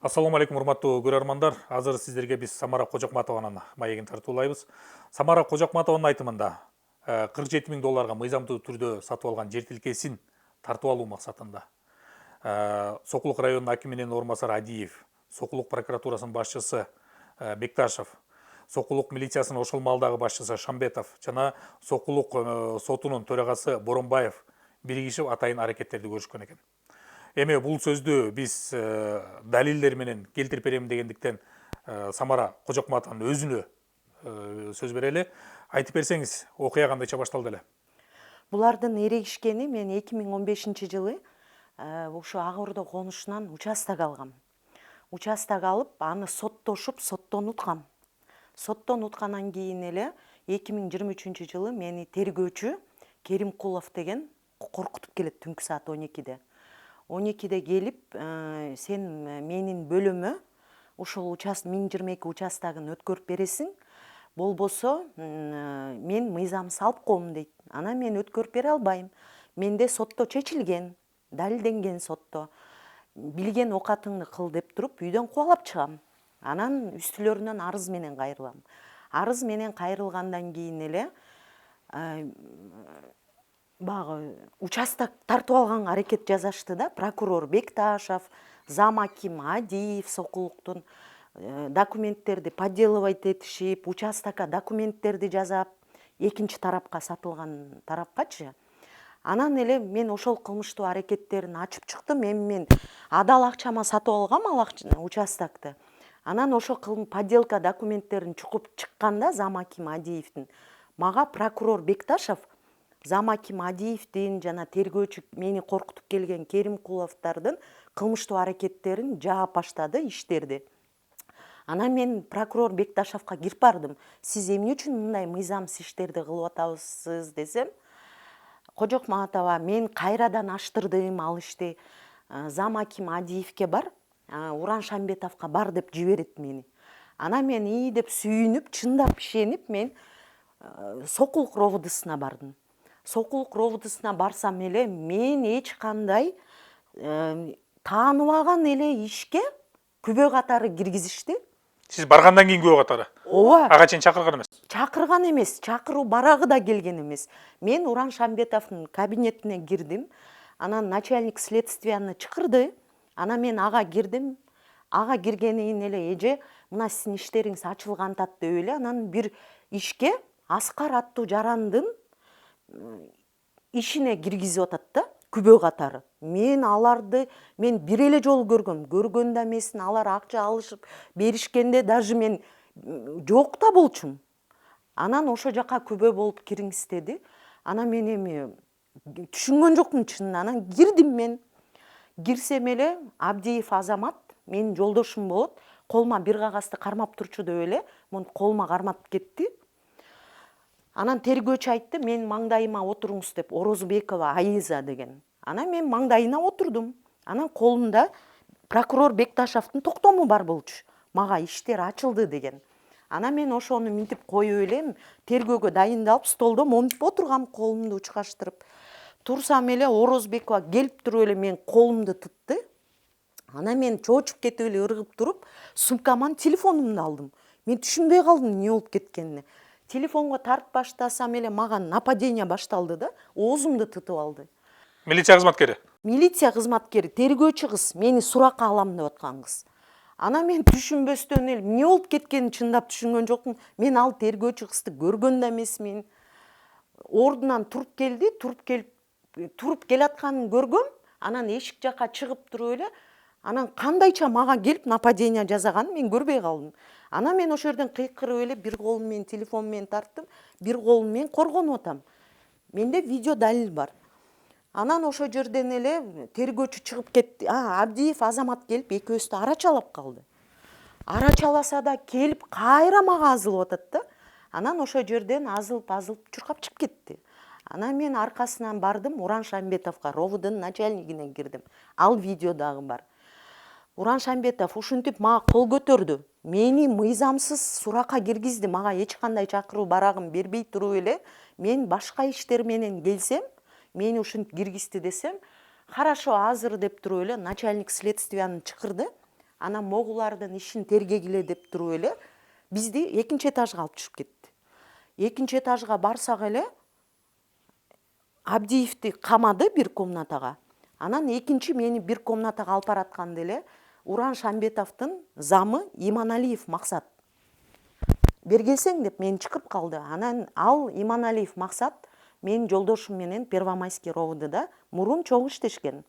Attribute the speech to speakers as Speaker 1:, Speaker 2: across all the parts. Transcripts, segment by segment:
Speaker 1: Ассаламу алейкум, урматтуу көрөрмандар. Азыр сиздерге биз Самара Кожокматованын маегин тартуулайбыз. Самара Кожокматованын айтымында $47.000 мыйзамдуу түрдө сатып алган жер тилкесин тартып алуу максатында Сокулук районунун акиминин орун басары Адиев, Сокулук прокуратурасынын башчысы Бекташев, Сокулук милициясынын ошол маалдагы башчысы Шамбетов жана Сокулук сотунун төрагасы Боронбаев биригишип атайын аракеттерди көрүшкөн экен. Эми бул сөздү биз далилдер менен келтирип берем дегендиктен Самара Кожокматованын өзүнө сөз берели. Айтып берсеңиз, окуя кандайча башталды эле?
Speaker 2: Булардын эрегишкени мен 2015-жылы ошо Ак Ордо конушунан участок алгам. Участок алып, аны соттошуп, соттон уткам. Соттон уткандан кийин эле 2023-жылы мени тергөөчү Керимкулов деген коркутуп келет түнкү саат 12-де. 12-де келип, сен менин бөлөмө ошол 1022 участогун өткөрүп бересиң, болбосо мен мыйзам салып коем дейт. Ана мен өткөрүп бере албайм. Менде сотто чечилген, далилденген сотто. Билген окатыңды кыл деп туруп, үйдөн кубалап чыгам. Анан үстүлөрүнөн арыз менен кайрылам. Арыз менен кайрылгандан кийин эле багы участок тартып алганга аракет жасашты да. Прокурор Бекташев, зам аким Адиев Сокулуктун документтерди подделывать этишип, участокка документтерди жазап, экинчи тарапка сатылган тарапкачы. Анан эле мен ошол кылмыштуу аракеттерин ачып чыктым. Эми мен адал акчама сатып алгам ал участокты. Анан ошо подделка документтерин чукуп чыкканда зам аким Адиевдин мага прокурор Бекташев зам аким Адиевдин жана тергөөчү мени коркутуп келген Керимкуловдордун кылмыштуу аракеттерин жаап баштады, иштерди. Анан мен прокурор Бекташевка кирип бардым. Сиз эмне үчүн мындай мыйзамсыз иштерди кылып атасыз десем, Кожокматова, мен кайрадан аштырдым ал ишти. Зам аким Адиевке бар, Уран Шамбетовка бар деп жиберет мени. Анан мен ии деп сүйүнүп, чындап ишенип мен Сокулук РОВДсына бардым. Сокулук РОВДсына барсам эле мен эч кандай тааныбаган эле ишке күбө катары киргизишти.
Speaker 1: Сиз баргандан кийин күбө катары?
Speaker 2: Ооба.
Speaker 1: Ага чейин чакырган эмес?
Speaker 2: Чакырган эмес, чакыруу барагы да келген эмес. Мен Уран Шамбетовдун кабинетине кирдим. Анан начальник следствияны чакырды. Анан мен ага кирдим. Ага киргенин эле эже, мына сиздин иштериңиз ачылган атат деп эле анан бир ишке Аскар аттуу жарандын ишине киргизип атат да, күбө катары. Мен аларды бир эле жолу көргөн да эмесин, алар акча алышып беришкенде даже мен жок да болчумун. Анан ошо жака күбө болуп кириңиз деди. Анан мен эми түшүнгөн жокмун чынын. Анан кирдим мен. Кирсем эле Абдиев Азамат менин жолдошум болот. Колума бир кагазды кармап турчу деп эле муну колума кармап кетти. Анан тергөөчү айтты, мен маңдайыма отуруңуз деп, Орозбекова Аиза деген. Анан мен маңдайына отурдум. Анан колумда прокурор Бекташевдин токтому бар болчу. Мага иштер ачылды деген. Анан мен ошону минтип коюп элем, тергөөгө дайындалып, столдо момунтип отургам, колумду учкаштырып. Турсам эле Орозбекова келип туруп эле мен колумду тытты. Анан мен чоочуп кетип эле ыргып туруп, сумкаман телефонумду алдым. Мен түшүнбөй калдым эмне болуп кеткенине. Телефонго тартып баштасам эле мага нападение башталды да, оозумду тытып алды.
Speaker 1: Милиция кызматкери?
Speaker 2: Милиция кызматкери, тергөөчү кыз, мени суракка алам деп аткан кыз. Анан мен түшүнбөстөн эле эмне болуп кеткенин чындап түшүнгөн жокмун. Мен ал тергөөчү кызды көргөн да эмесмин. Ордунан туруп келди, туруп келатканын көргөм. Анан эшик жака чыгып туруп эле, анан кандайча мага келип нападение жасаганын мен көрбөй калдым. Анан мен ошол жерден кыйкырып эле бир колум менен телефон менен тарттым, бир колум менен коргонуп атам. Менде видео далил бар. Анан ошол жерден эле тергөөчү чыгып кетти. Абдиев Азамат келип экөөбүздү арачалап калды. Арачаласа да келип кайра мага азылып атат да. Анан ошол жерден азылып чуркап чыгып кетти. Анан мен аркасынан бардым, Уран Шамбетовго, РОВДнун начальнигине кирдим. Ал видео дагы бар. Уран Шамбетов ушинтип мага кол көтөрдү. Мени мыйзамсыз суракка киргизди. Мага эч кандай чакыруу барагын бербей туруп эле мен башка иштер менен келсем, мени ушинтип киргизди десем, хорошо азыр деп туруп эле начальник следствияны чакырды. анан могулардын ишин тергегиле деп туруп эле бизди экинчи этажга алып түшүп кетти. Экинчи этажга барсак эле Абдиевди камады бир комнатага. Анан экинчи мени бир комнатага алып баратканда эле Уран Шамбетовдун замы Иманалиев Максат. Бер келсең деп мени чакырып калды. Анан ал Иманалиев Максат менин жолдошум менен Первомайский ровдда мурун чоң иштешкен.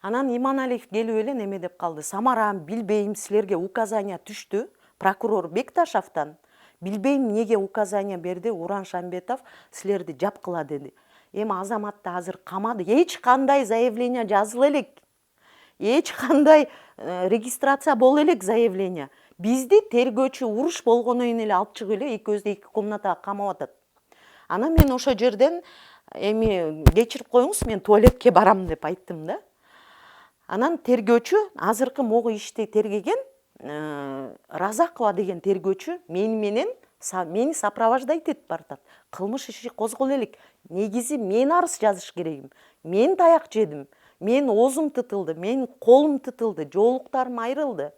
Speaker 2: Анан Иманалиев келип эле неме деп калды. Самара, билбейм, силерге указания түштү прокурор Бекташевтан. Билбейм неге указания берди Уран Шамбетов силерди жапкыла деди. Эми азаматты азыр камады. Эч кандай заявление жазыла элек. Эч кандай регистрация боло элек заявление. Бизди тергөөчү уруш болгонойун эле алып чыгып эле экөөбүздү эки комнатага камап атат. Анан мен ошо жерден эми кечирип коюңуз, мен туалетке барам деп айттым да. Анан тергөөчү азыркы могу ишти тергеген Разакова деген тергөөчү мени сопровождать этип баратат. Кылмыш иши козголо элек. Негизи мен арыз жазыш керегим. Мен таяк жедим. Мен оозум тытылды, мен колум тытылды, жоолуктарым айрылды.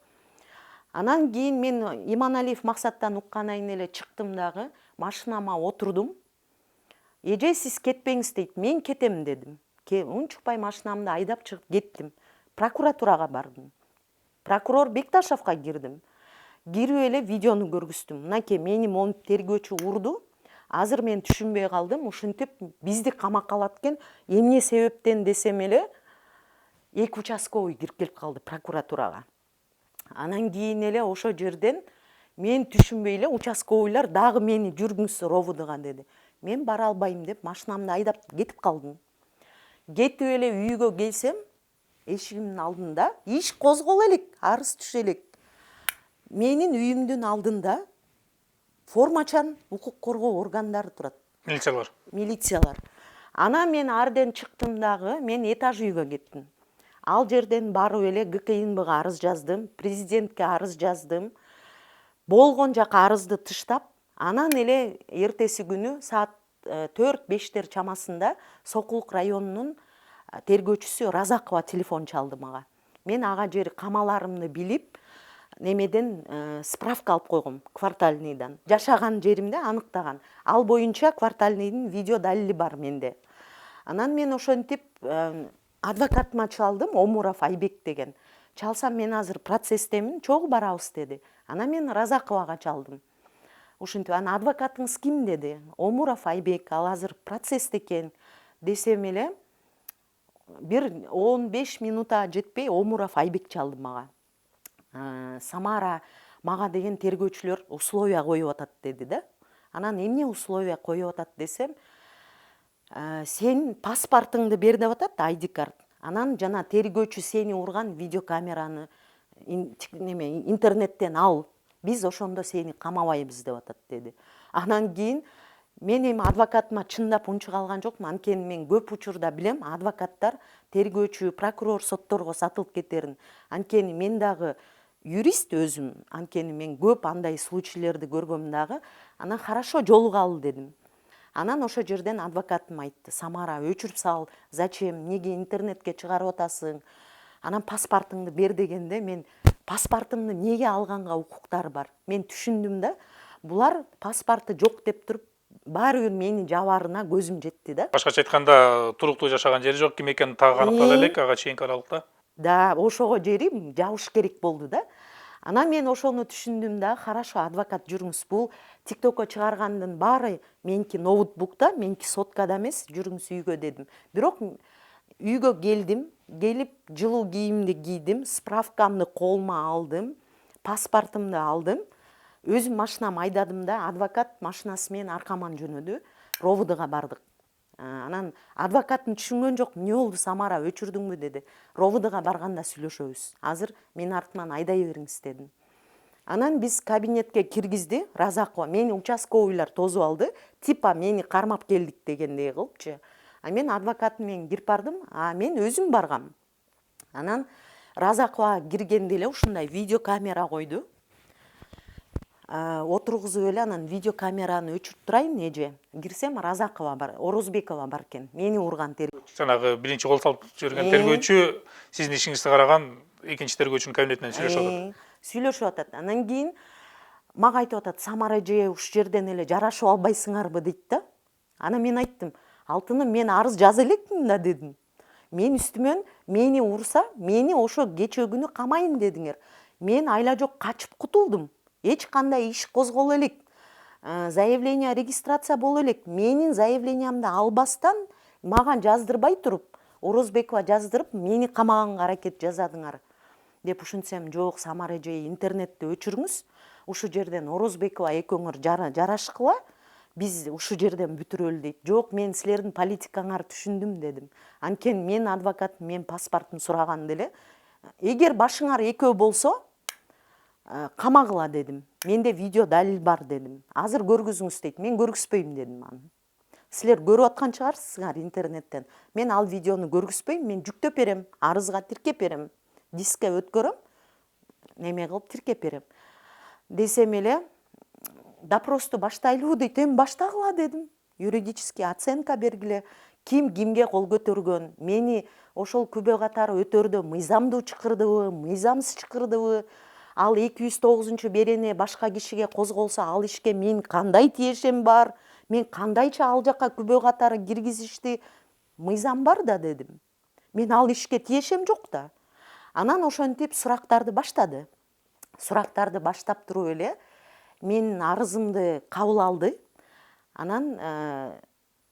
Speaker 2: Анан кийин мен Иманалиев Максаттан укканайын эле чыктым дагы, машинама отурдум. Эже сиз кетпеңиз дейт, мен кетем дедим. Унчукпай машинамды айдап чыгып кеттим. Прокуратурага бардым. Прокурор Бекташевка кирдим. Кирип эле видеону көргүздүм. Мынакей мени монтип тергөөчү урду. Азыр мен түшүнбөй калдым. Ушинтип бизди камакка алат экен. Эмне себептен десем эле эки участковый кирип келип калды прокуратурага. Анан кийин эле ошо жерден мен түшүнбөй эле участковыйлар дагы мени жүргүңүз ровдга деди. Мен бара албайм деп машинамды айдап кетип калдым. Кетип эле үйгө келсем, эшигимдин алдында иш козголо элек, арыз түшө элек. Менин үйүмдүн алдында формачан укук коргоо органдары турат. Милициялар. Анан мен арден чыктым дагы, мен этаж үйгө кеттим. Ал жерден барып эле ГКИНБга арыз жаздым, президентке арыз жаздым. Болгон жака арызды тыштап, анан эле эртеси күнү саат 4-5 чамасында Сокулук районунун тергөөчүсү Разакова телефон чалды мага. Мен ага жери камаларымды билип, немеден справка алып койгом, квартальныйдан. Жашаган жеримди аныктаган. Ал боюнча квартальныйдын видео далили бар менде. Анан мен ошентип адвокатыма чалдым, Омуров Айбек деген. Чалсам мен азыр процесстемин, чогуу барабыз деди. Анан мен Разаковага чалдым. Ушинтип, анан адвокатыңыз ким деди? Омуров Айбек, ал азыр процессте экен. Десем эле бир 15 минутка жетпей Омуров Айбек чалды мага. Самара мага деген тергөөчүлөр условия коюп атат деди да. Анан эмне условия коюп атат десем, сен паспортыңды бер деп атат, ID карт. Анан жана тергөөчү сени урган видеокамераны интернеттен ал. Биз ошондо сени камабайбыз деп атат деди. Анан кийин мен эми адвокатыма чындап унчук алган жокмун. Анткени мен көп учурда билем, адвокаттар тергөөчү, прокурор сотторго сатылып кетерин. Анткени мен дагы юрист өзүм. Анткени мен көп андай случайлерди көргөм дагы. Анан хорошо жолугалы дедим. Анан ошо жерден адвокатым айтты: Самара, өчүрүп сал, зачем, неге интернетке чыгарып атасың? Анан паспортыңды бер дегенде мен паспортумду неге алганга укуктары бар? Мен түшүндүм да, булар паспорты жок деп туруп, баары бир мени жабаарына көзүм жетти да.
Speaker 1: Башкача айтканда, туруктуу жашаган жери жок, ким экени так аныктала элек ага чейинки аралыкта.
Speaker 2: Да, ошого жери жабыш керек болду да. Анан мен ошону түшүндүм да, хорошо, адвокат жүрүңүз, бул ТикТокко чыгаргандын баары меники ноутбукта, меники соткада эмес, жүрүңүз үйгө дедим. Бирок үйгө келдим, келип жылуу кийимди кийдим, справкамды колума алдым, паспортумду алдым, өзүм машинамды айдадым да, адвокат машинасы менен аркаман жөнөдү, ровдга бардык. Анан адвокатым түшүнгөн жок, эмне болду Самара, өчүрдүңбү деди. Ровдга барганда сүйлөшөбүз. Азыр мен артыман айдай бериңиз дедим. Анан биз кабинетке киргизди Разакова. Мени участковыйлар тосуп алды. Типа мени кармап келдик дегендей кылыпчы. Мен адвокатым менен кирип бардым, мен өзүм баргам. Анан Разакова киргенде эле ушундай видеокамера койду. отургузуп эле анан видео камераны өчүрүп турайын эже. Кирсем Разакова бар, Орозбекова бар экен. Мени урган тергөөчү.
Speaker 1: Жанагы биринчи кол салып жиберген тергөөчү сиздин ишиңизди караган экинчи тергөөчүнүн кабинетинен сүйлөшүп атат.
Speaker 2: Сүйлөшүп атат. Анан кийин мага айтып атат, Самара эже ушул жерден эле жарашып албайсыңарбы дейт да. Анан мен айттым, алтыным мен арыз жаза элекмин да дедим. Мен үстүмөн мени урса, мени ошо кечээ күнү камайын дедиңер. Мен айла жок качып кутулдум. Эч кандай иш козголо элек. Заявление регистрация боло элек. Менин заявлениямды албастан мага жаздырбай туруп, Орозбекова жаздырып, мени камаганга аракет жасадыңар деп ушинтсем, жок, Самара эже интернетти өчүрүңүз. Ушул жерден Орозбекова экөөңөр жарашкыла, биз ушул жерден бүтүрөлү дейт. Жок, мен силердин политикаңарды түшүндүм дедим. Анткени мен адвокат, мен паспортун сураган деле. Эгер башыңар экөө болсо, камагыла дедим. Менде видео далил бар дедим. Азыр көргүзүңүз дейт. Мен көргүзбөйм дедим аны. Силер көрүп аткан чыгарсыздар интернеттен. Мен ал видеону көргүзбөйм, мен жүктөп берем, арызга тиркеп берем. Дискке өткөрөм, неме кылып тиркеп берем. Десем эле, допросту баштайлыбы дейт. Эми баштагыла дедим. Юридический оценка бергиле. Ким кимге кол көтөргөн, мени ошол күбө катары өтөрдө мыйзамдуу чакырдыбы, мыйзамсыз чакырдыбы, ал 209 берене башка кишиге козголсо, ал ишке мен кандай тиешем бар, мен кандайча ал жака күбө катары киргизишти, мыйзам бар да дедим. Мен ал ишке тиешем жок да. Анан ошентип сурактарды баштады. Сурактарды баштап туруп эле менин арызымды кабыл алды. Анан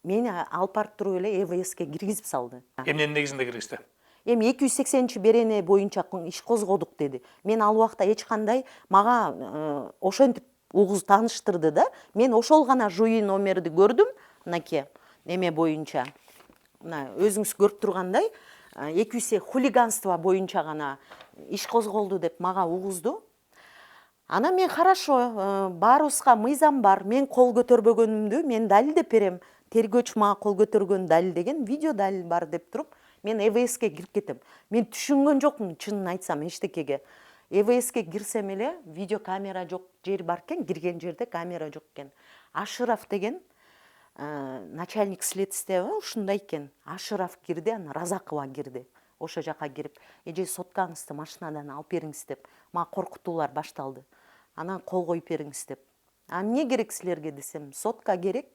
Speaker 2: мени алып барып туруп эле ЭВСке киргизип салды.
Speaker 1: Эмненин негизинде киргизди?
Speaker 2: Эми 280 берене боюнча иш козгодук деди. Мен ал убакта эч кандай мага ошентип угуз тааныштырды да. Мен ошол гана жуй номерди көрдүм, мынакей неме боюнча. Мына өзүңүз көрүп тургандай, 200 хулиганство боюнча гана иш козголду деп мага угузду. Анан мен хорошо, баарыбызга мыйзам бар, мен кол көтөрбөгөнүмдү мен далилдеп берем. Тергөөчү мага кол көтөргөн далилдеген, видео далил бар деп туруп, мен ЭВСке кирип кетем. Мен түшүнгөн жокмун, чынын айтсам, эчтекеге. ЭВСке кирсем эле, видео камера жок жер бар экен, кирген жерде камера жок экен. Ашыров деген начальник следствия ушундай экен. Ашыров кирди, анан Разакова кирди. Ошо жака кирип, эже соткаңызды машинадан алып бериңиз деп, мага коркутуулар башталды. Анан кол коюп бериңиз деп. Эмне керек силерге десем, сотка керек.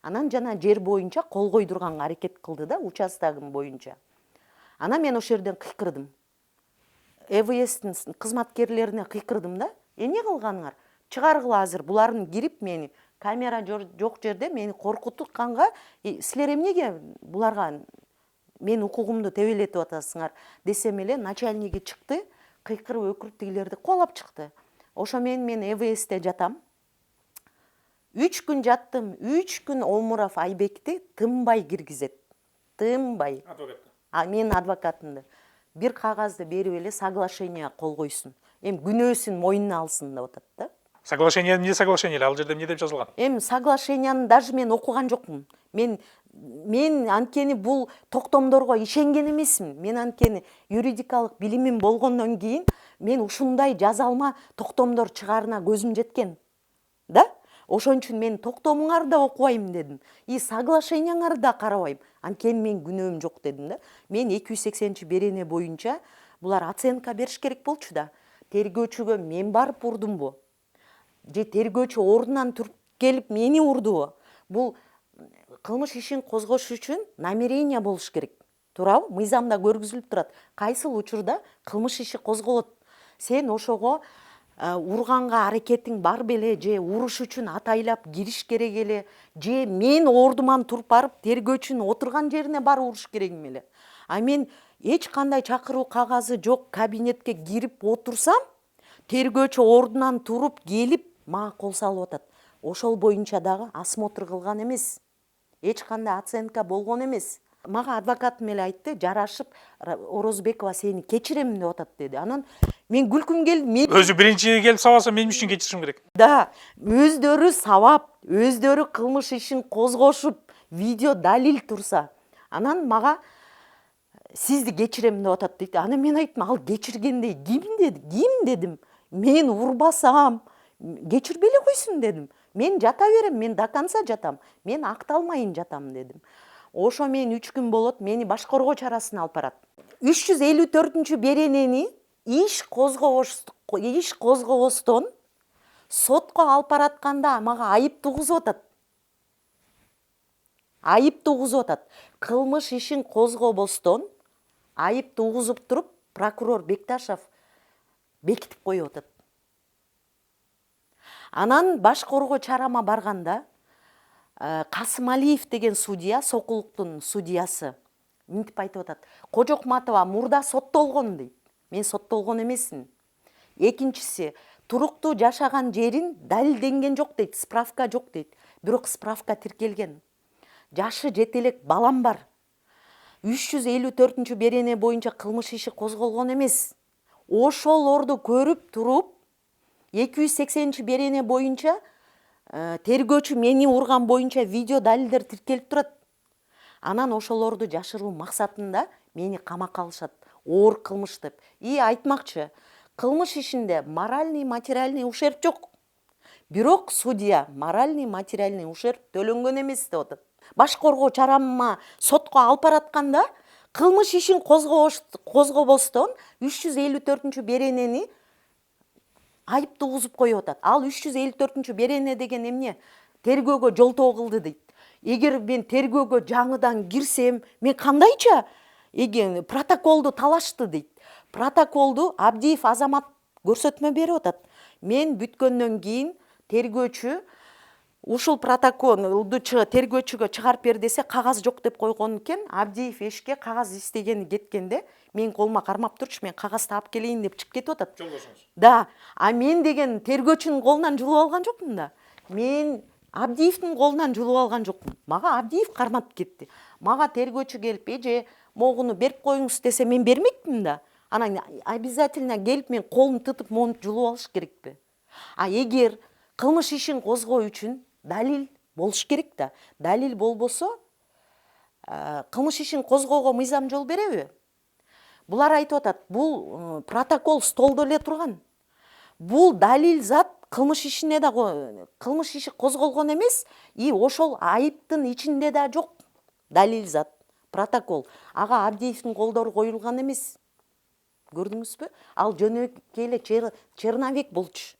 Speaker 2: Анан жана жер боюнча кол койдурганга аракет кылды да, участогым боюнча. Анан мен ошол жерден кыйкырдым. ЭВСтин кызматкерлерине кыйкырдым да. Эмне кылганыңар? Чыгаргыла азыр, булардын кирип мени камера жок жерде мени коркутканга, силер эмнеге буларга мен укугумду тебелетип атасыңар десем эле, начальниги чыкты, кыйкырып өкүрүп тигилерди кубалап чыкты. Ошо мен ЭВСте жатам. 3 күн жаттым, 3 күн Омуров Айбекти тынбай киргизет. Тынбай.
Speaker 1: Адвокатты.
Speaker 2: Мен адвокатымды. Бир кагазды берип эле соглашение кол койсун. Эми күнөөсүн мойнуна алсын деп атат да.
Speaker 1: Соглашение эмне соглашение? Ал жерде эмне деп жазылган?
Speaker 2: Эми соглашенияны даже мен окуган жокмун. Мен анткени бул токтомдорго ишенген эмесмин. Мен анткени юридикалык билимим болгондон кийин мен ушундай жазалма токтомдор чыгарына көзүм жеткен. Да? Ошон үчүн мен токтомуңарды да окубайм дедим. Соглашениеңарды да карабайм. Анткени мен күнөөм жок дедим да. Мен 280 берене боюнча булар оценка бериш керек болчу да. Тергөөчүгө мен барып урдумбу? Же тергөөчү ордунан туруп келип мени урдубу? Бул кылмыш ишин козгош үчүн намерение болуш керек. Туурабы? Мыйзамда көргүзүлүп турат. Кайсыл учурда кылмыш иши козголот? Сен ошого урганга аракетиң бар беле, же уруш үчүн атайлап кириш керек эле, же мен ордуман туруп барып тергөөчүнүн отурган жерине барып уруш керекмин эле. А мен эч кандай чакыруу кагазы жок кабинетке кирип отурсам, тергөөчү ордунан туруп келип мага кол салып атат. Ошол боюнча дагы осмотр кылган эмес. Эч кандай оценка болгон эмес. Мага адвокатым эле айтты, жарашып Орозбекова сени кечирем деп атат деди. Анан мен күлкүм келди.
Speaker 1: Өзү биринчи келип сабаса мен үчүн кечиришим керек.
Speaker 2: Да, өздөрү сабап, өздөрү кылмыш ишин козгошуп, видео далил турса, анан мага сизди кечирем деп атат дейт. Анан мен айттым, ал кечиргендей ким деди? Ким дедим? Мен урбасам, кечирбей эле койсун дедим. Мен жата берем, мен до конца жатам. Мен акталмайын жатам дедим. Ошо мен 3 күн болот, мени баш коргоо чарасына алып барат. 354 беренени иш козгобостон сотко алып баратканда мага айып тугузуп атат. Айып тугузуп атат. Кылмыш ишин козгобостон айып тугузуп туруп, прокурор Бекташев бекитип коюп атат. Анан баш коргоо чарама барганда Касымалиев деген судья, Сокулуктун судьясы, мынтип айтып атат. Кожокматова мурда соттолгон дейт. Мен соттолгон эмесмин. Экинчиси, туруктуу жашаган жерин далилденген жок дейт, справка жок дейт. Бирок справка тиркелген. Жашы жете элек балам бар. 354 берене боюнча кылмыш иши козголгон эмес. Ошолорду көрүп туруп 280 берене боюнча тергөөчү мени урган боюнча видео далилдер тиркелип турат. Анан ошолорду жашыруу максатында мени камакка алышат. Оор кылмыш деп. Айтмакчы, кылмыш ишинде моральный, материальный ущерб жок. Бирок судья моральный, материальный ущерб төлөнгөн эмес деп атат. Баш коргоо чарама сотко алып баратканда кылмыш ишин козгобостон 354 беренени айып тугузуп коюп атат. Ал 354 берене деген эмне? Тергөөгө жолтоо кылды дейт. Эгер мен тергөөгө жаңыдан кирсем, мен кандайча протоколду талашты дейт. Протоколду Абдиев Азамат көрсөтмө берип атат. Мен бүткөндөн кийин тергөөчү ушул протоколду тергөөчүгө чыгарып бер десе, кагаз жок деп койгон экен. Абдиев эшикке кагаз издегени кеткенде, мен колума кармап турчу, мен кагазды алып келейин деп чыгып кетип атат. Да, мен деген тергөөчүнүн колунан жулуп алган жокмун да. Мен Абдиевдин колунан жулуп алган жокмун. Мага Абдиев кармап кетти. Мага тергөөчү келип, эже, могуну берип коюңуз десе, мен бермекмин да. Анан обязательно келип мен колун тытып, монтип жулуп алыш керекпи? Эгер кылмыш ишин козгоо үчүн далил болуш керек да. Далил болбосо, кылмыш ишин козгоого мыйзам жол береби? Булар айтып атат, бул протокол столдо эле турган. Бул далил зат кылмыш ишине да кылмыш иши козголгон эмес, ошол айыптын ичинде да жок. Далил зат, протокол. Ага Абдиевдин колдору коюлган эмес. Көрдүңүзбү? Ал жөнөкөй эле черновик болчу.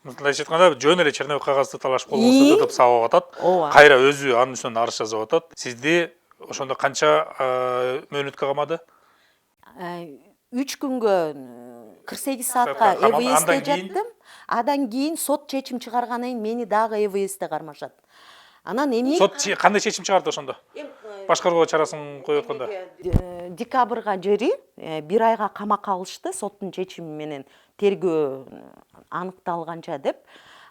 Speaker 1: Мындайча айтканда жөн эле черновик кагазды талашып колгонсу деп сабап атат. Кайра өзү анын үстүнөн арыз жазып атат. Сизди ошондо канча мөөнөткө камады?
Speaker 2: 3 күнгө 48 саатка ЭВСте жаттым. Адан кийин сот чечим чыгаргандан кийин мени дагы ЭВСте кармашат. Анан эмне?
Speaker 1: Сот кандай чечим чыгарды ошондо? Баш коргоо чарасын коюп атканда.
Speaker 2: Декабрга жери 1 айга камакка алышты соттун чечими менен, тергөө аныкталганча деп.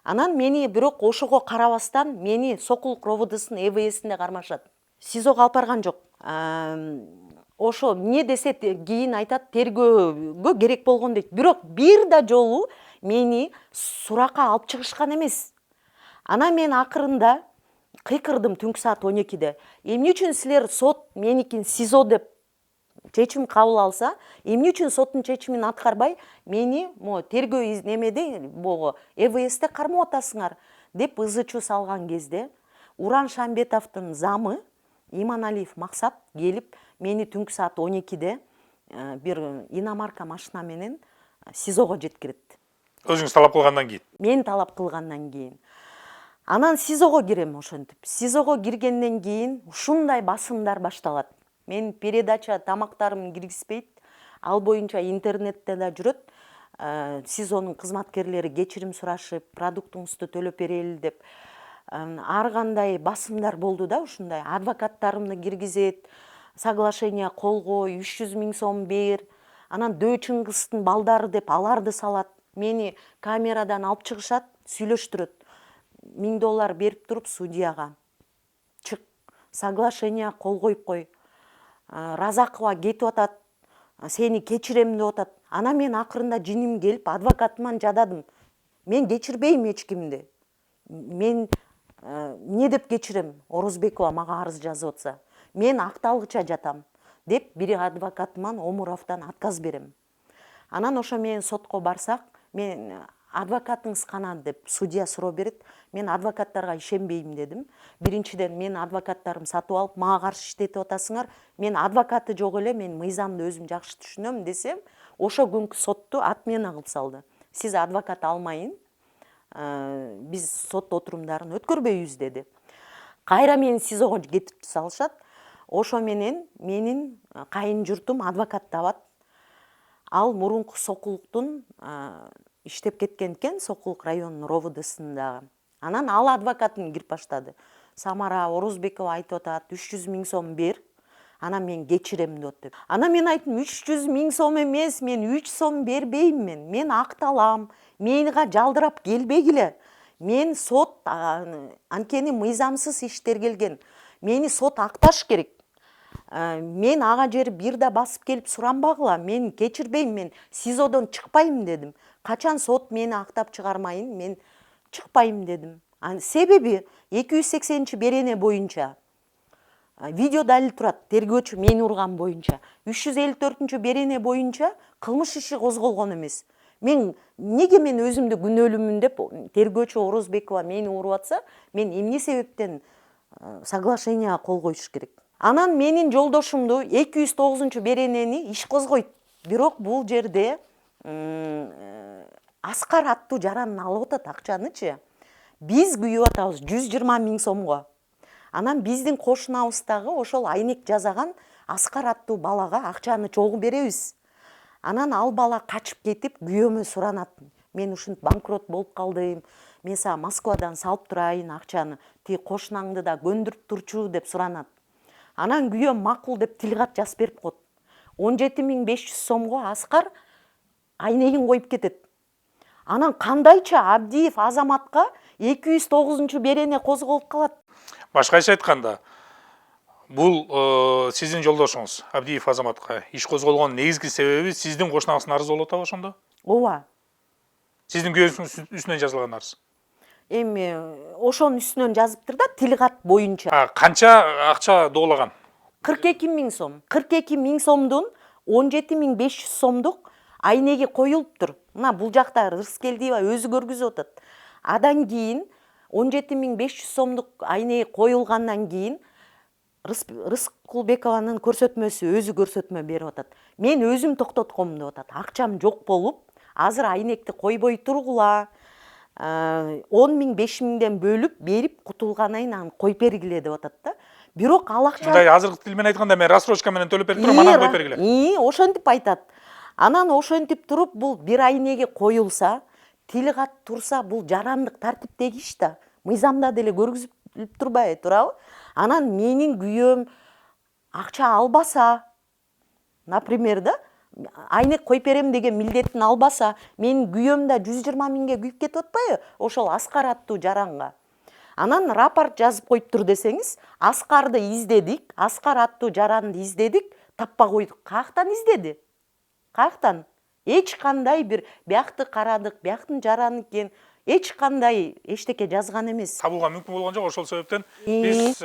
Speaker 2: Анан мени бирок ошого карабастан мени Сокулук РОВДсынын ЭВСинде кармашат. СИЗОго алып барган жок. Ошо эмне десе кийин айтат, тергөөгө керек болгон дейт. Бирок бир да жолу мени суракка алып чыгышкан эмес. Анан мен акырында кыйкырдым түнкү саат 12-де. Эмне үчүн силер сот меникин СИЗО деп чечим кабыл алса, эмне үчүн соттун чечимин аткарбай, мени тергөө немеде бого ЭВСте кармап атасыңар деп ызы-чуу салган кезде Уран Шамбетовдун замы Иманалиев Максат келип мени түнкү саат 12-де бир иномарка машина менен СИЗОго жеткирет.
Speaker 1: Өзүңүз талап кылгандан кийин?
Speaker 2: Мен талап кылгандан кийин. Анан СИЗОго кирем ошентип. СИЗОго киргенден кийин ушундай басымдар башталат. Мен передача тамактарым киргизбейт. Ал боюнча интернетте да жүрөт. СИЗОнун кызматкерлери кечирим сурашып, продуктуңузду төлөп берели деп. Ар кандай басымдар болду да ушундай. Адвокаттарымды киргизет, соглашение колгой, 300 000 сом бер. Анан Дөчүнгыстын балдары деп аларды салат. Мени камерадан алып чыгышат, сүйлөштүрөт. $1000 берип туруп судьяга. Чык, соглашение кол коюп кой. Разакова кетип атат, сени кечирем деп атат. Анан мен акырында жиним келип, адвокатыман жададым. Мен кечирбейм эч кимди. Мен эмне деп кечирем? Орозбекова мага арыз жазып атса. Мен акталгыча жатам деп бир адвокатыман Омуровдон отказ берем. Анан ошо мен сотко барсак, мен адвокатыңыз қанат деп судья суроо берет. Мен адвокаттарға ишенбейм дедим. Биринчиден мен адвокаттарым сатып алып мага каршы иштетип атасыңар. Мен адвокаты жок эле, мен мыйзамды өзүм жакшы түшүнөм десем, ошо күнкү сотту отмена кылып салды. Сиз адвокат алмайын, биз сот отурумдарын өткөрбөйбүз деди. Кайра мени СИЗОго кетип салышат. Ошо менен менин кайын журтум адвокат табат. Ал мурунку Сокулуктун иштеп кеткен экен, Сокулук районунун РОВДсындагы. Анан ал адвокатын кирип баштады. Самара Орозбекова айтып атат, 300 000 сом бер, анан мен кечирем деп. Анан мен айттым, 300 000 сом эмес, мен 3 сом бербейм мен акталам, менига жалдырап келбегиле. Мен сот анткени мыйзамсыз иштер келген. Мени сот акташ керек. Мен ага жери бир да басып келип суранбагыла, мен кечирбейм, мен СИЗОдон чыкпайм дедим. Качан сот мени актап чыгармайын, мен чыкпайм дедим. Себеби 280 берене боюнча видео далил турат, тергөөчү мени урган боюнча. 354 берене боюнча кылмыш иши козголгон эмес. Мен неге мен өзүмдү күнөөлүүмүн деп тергөөчү Орозбекова мени уруп атса, мен эмне себептен соглашенияга кол коюш керек. Анан менин жолдошумду 209 беренени иш козгойт. Бирок бул жерде Аскар аттуу жаранын алып атат акчанычы. Биз күйүп атабыз 120 000 сомго. Анан биздин кошунабыздагы ошол Айнек жасаган Аскар аттуу балага акчаны чогуу беребиз. Анан ал бала качып кетип күйөөмө суранат. Мен ушинтип банкрот болуп калдым. Мен сага Москвадан салып турайын акчаны. Тиги кошунаңды да көндүрүп турчу деп суранат. Анан күйөөм макул деп тилкат жазып берип коет. 17 500 сомго Аскар Айнегин коюп кетет. Анан кандайча Абдиев Азаматка 209 берене козголуп калат.
Speaker 1: Башкача айтканда, бул сиздин жолдошуңуз Абдиев Азаматка иш козголгон негизги себеби сиздин кошунаңыз нарыз болуп атабы ошондо?
Speaker 2: Ооба.
Speaker 1: Сиздин күйөөңүздүн үстүнөн жазылган арыз.
Speaker 2: Эми ошонун үстүнөн жазыптыр да, тилкат боюнча.
Speaker 1: Канча акча доолаган?
Speaker 2: 42 000 сом. 42 000 сомдун 17 500 сомдук Айнеги коюлуптур. Мына бул жакта Рыскелдиева өзү көргүзүп атат. Адан кийин 17 500 сомдук Айнеги коюлгандан кийин Рыскулбекованын көрсөтмөсү өзү көрсөтмө берип атат. Мен өзүм токтотком деп атат. Акчам жок болуп, азыр Айнекти койбой тургула. 10 000 5 000ден бөлүп берип кутулганайын анан коюп бергиле деп атат да. Бирок ал акча
Speaker 1: Мындай азыркы тил менен айтканда мен рассрочка менен төлөп берип турам, анан коюп бергиле.
Speaker 2: Ошентип айтат. Анан ошентип туруп бул бир Айнеге коюлса, тилкат турса, бул жарандык тартиптеги иш да. Мыйзамда деле көргүзүлүп турбайбы, турабы? Анан менин күйөөм акча албаса, например да, Айнек коюп берем деген милдетин албаса, менин күйөөм да 120 000ге күйүп кетип атпайбы? Ошол Аскар аттуу жаранга. Анан рапорт жазып коюптур десеңиз, Аскарды издедик, Аскар аттуу жаранды издедик, таппай койдук. Каяктан издеди? Каяктан? Эч кандай бир биякты карадык, бияктын жараны экен, эч кандай эчтеке жазган эмес.
Speaker 1: Табууга мүмкүн болгон жок, ошол себептен биз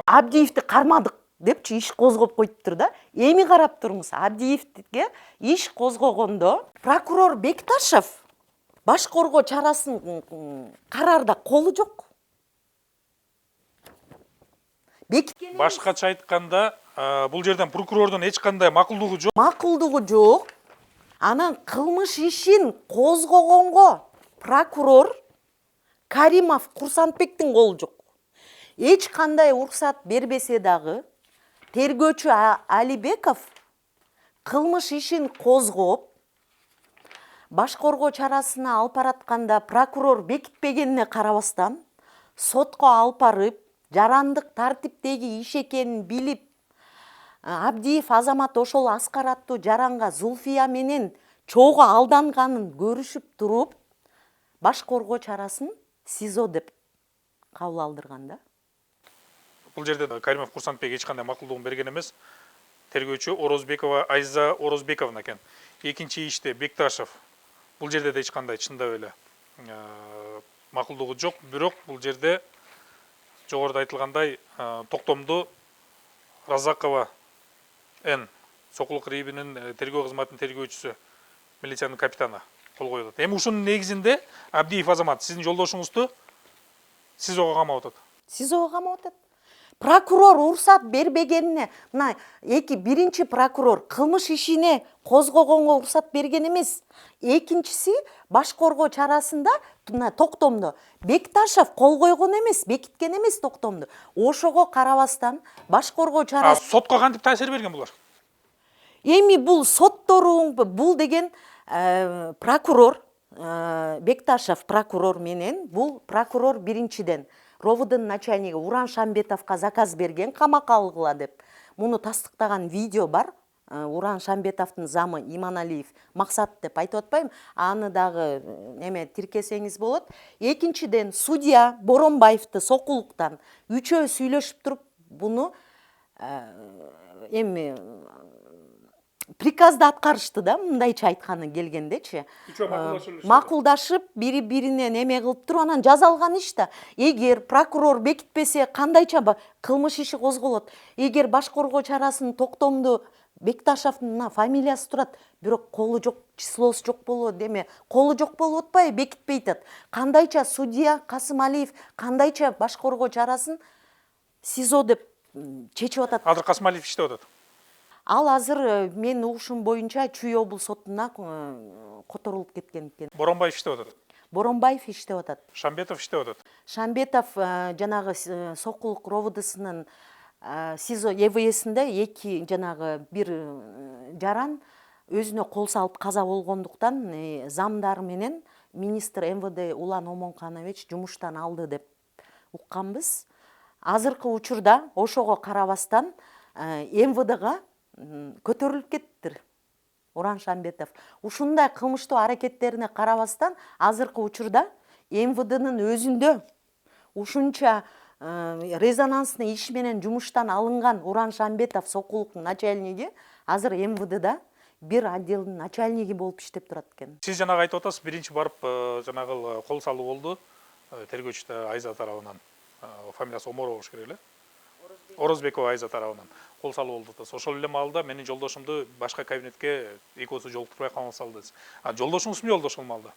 Speaker 2: Абдиевди кармадык депчи иш козгоп коюптур да. Эми карап туруңуз, Абдиевге иш козгогондо прокурор Бекташев баш коргоо чарасын караарда колу жок.
Speaker 1: Башкача айтканда, бул жерден прокурордун эч кандай макулдугу жок.
Speaker 2: Макулдугу жок. Анан кылмыш ишин козгогонго прокурор Каримов Курсантбектин колу жок. Эч кандай уруксат бербесе дагы тергөөчү Алибеков кылмыш ишин козгоп, баш коргоо чарасына алып баратканда прокурор бекитпегенине карабастан сотко алып барып, жарандык тартиптеги иш экенин билип, Абдиев Азамат ошол Аскар аттуу жаранга Зулфия менен чогуу алданганын көрүшүп туруп, баш коргоо чарасын СИЗО деп кабыл алдырган да.
Speaker 1: Бул жерде Каримов Курсантбек эч кандай макулдугун берген эмес. Тергөөчү Орозбекова Айза Орозбековна экен. Экинчи иште Бекташев. Бул жерде да эч кандай чындап эле макулдугу жок, бирок бул жерде жогоруда айтылгандай токтомду Разакова Н. Сокулук РИИБинин тергөө кызматынын тергөөчүсү, милициянын капитаны. кол коюлат. Эми ушунун негизинде Абдиев Азамат сиздин жолдошуңузду СИЗОго камап атат.
Speaker 2: СИЗОго камап атат. Прокурор уруксат бербегенине, мына биринчи прокурор кылмыш ишине козгогонго уруксат берген эмес. Экинчиси баш коргоо чарасында мына токтомду Бекташев кол койгон эмес, бекиткен эмес токтомду. Ошого карабастан баш коргоо чарасы
Speaker 1: Сотко кантип таасир берген булар?
Speaker 2: эми бул сотторун бул деген прокурор Бекташев прокурор менен бул прокурор биринчиден ровдын начальниги Уран Шамбетовго заказ берген камакка алгыла деп. Муну тастыктаган видео бар. Уран Шамбетовдун замы Иманалиев максат деп айтып атпайм. Аны дагы эме тиркесеңиз болот. Экинчиден судья Боронбаевди сокулуктан үчөө сүйлөшүп туруп буну эми приказды аткарышты да, мындайча айтканы келгендечи. Макулдашып, бири-биринен эме кылып туруп анан жазалган иш да. Эгер прокурор бекитпесе кандайча кылмыш иши козголот. Эгер баш коргоо чарасынын токтомду Бекташевдин фамилиясы турат, бирок колу жок, числосу жок болот, эме колу жок болуп атпайбы, бекитпей атат. Кандайча судья Касымалиев кандайча баш коргоо чарасын СИЗО деп чечип атат.
Speaker 1: Азыр Касымалиев иштеп атат.
Speaker 2: Ал азыр мен угушум боюнча Чүй облус сотуна которулуп кеткен экен.
Speaker 1: Боронбаев иштеп атат.
Speaker 2: Боронбаев иштеп атат.
Speaker 1: Шамбетов иштеп атат.
Speaker 2: Шамбетов жанагы Сокулук ровдсынын СИЗО ЭВСинде жанагы бир жаран өзүнө кол салып каза болгондуктан замдары менен министр МВД Улан Омонканович жумуштан алды деп укканбыз. Азыркы учурда ошого карабастан МВДга көтөрүлүп кеттир Уран Шамбетов. Ушундай кылмыштуу аракеттерине карабастан азыркы учурда МВДнын өзүндө ушунча резонансный иш менен жумуштан алынган Уран Шамбетов Сокулуктун начальниги азыр МВДда бир отделдин начальниги болуп иштеп турат экен.
Speaker 1: Сиз жанагы айтып атасыз, биринчи барып жанагы кол салуу болду. Тергөөчү Айза тарабынан, фамилиясы Оморова болуш керек эле. Орозбекова Айза тарабынан кол салуу болду. Ошол эле маалда менин жолдошумду башка кабинетке экөөсү жолуктурбай камап салды. Жолдошуңуз эмне болду ошол маалда?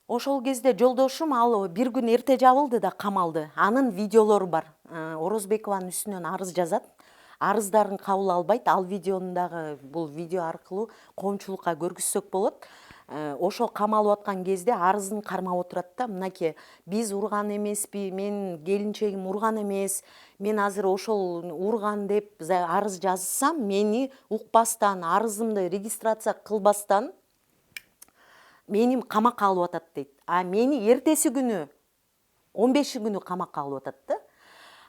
Speaker 2: Ошол кезде жолдошум ал бир күн эрте жабылды да камалды. Анын видеолору бар. Орозбекованын үстүнөн арыз жазат. Арыздарын кабыл албайт. Ал видеону дагы бул видео аркылуу коомчулукка көргүзсөк болот. Ошол камалып аткан кезде арызын кармап отурат да, мынакей биз урган эмеспи, мен келинчегим урган эмес, мен азыр ошол урган деп арыз жазсам, мени укпастан, арызымды регистрация кылбастан мени камакка алып атат дейт. А мени эртеси күнү 15-күнү камакка алып атат да.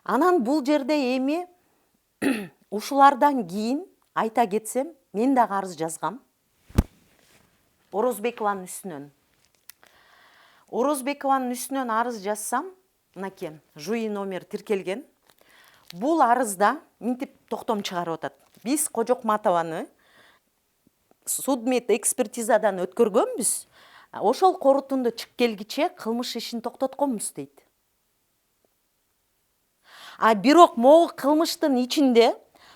Speaker 2: Анан бул жерде эми ушулардан кийин айта кетсем, мен дагы арыз жазгам. Орозбекованын үстүнөн. Орозбекованын үстүнөн арыз жазсам, мынакей ЖУИ номер тиркелген. Бул арызда минтип токтом чыгарып атат. Биз Кожокматованы судмед экспертизадан өткөргөнбүз. Ошол корутунду чыгып келгиче кылмыш ишин токтотконбуз дейт. А бирок могу кылмыштын ичинде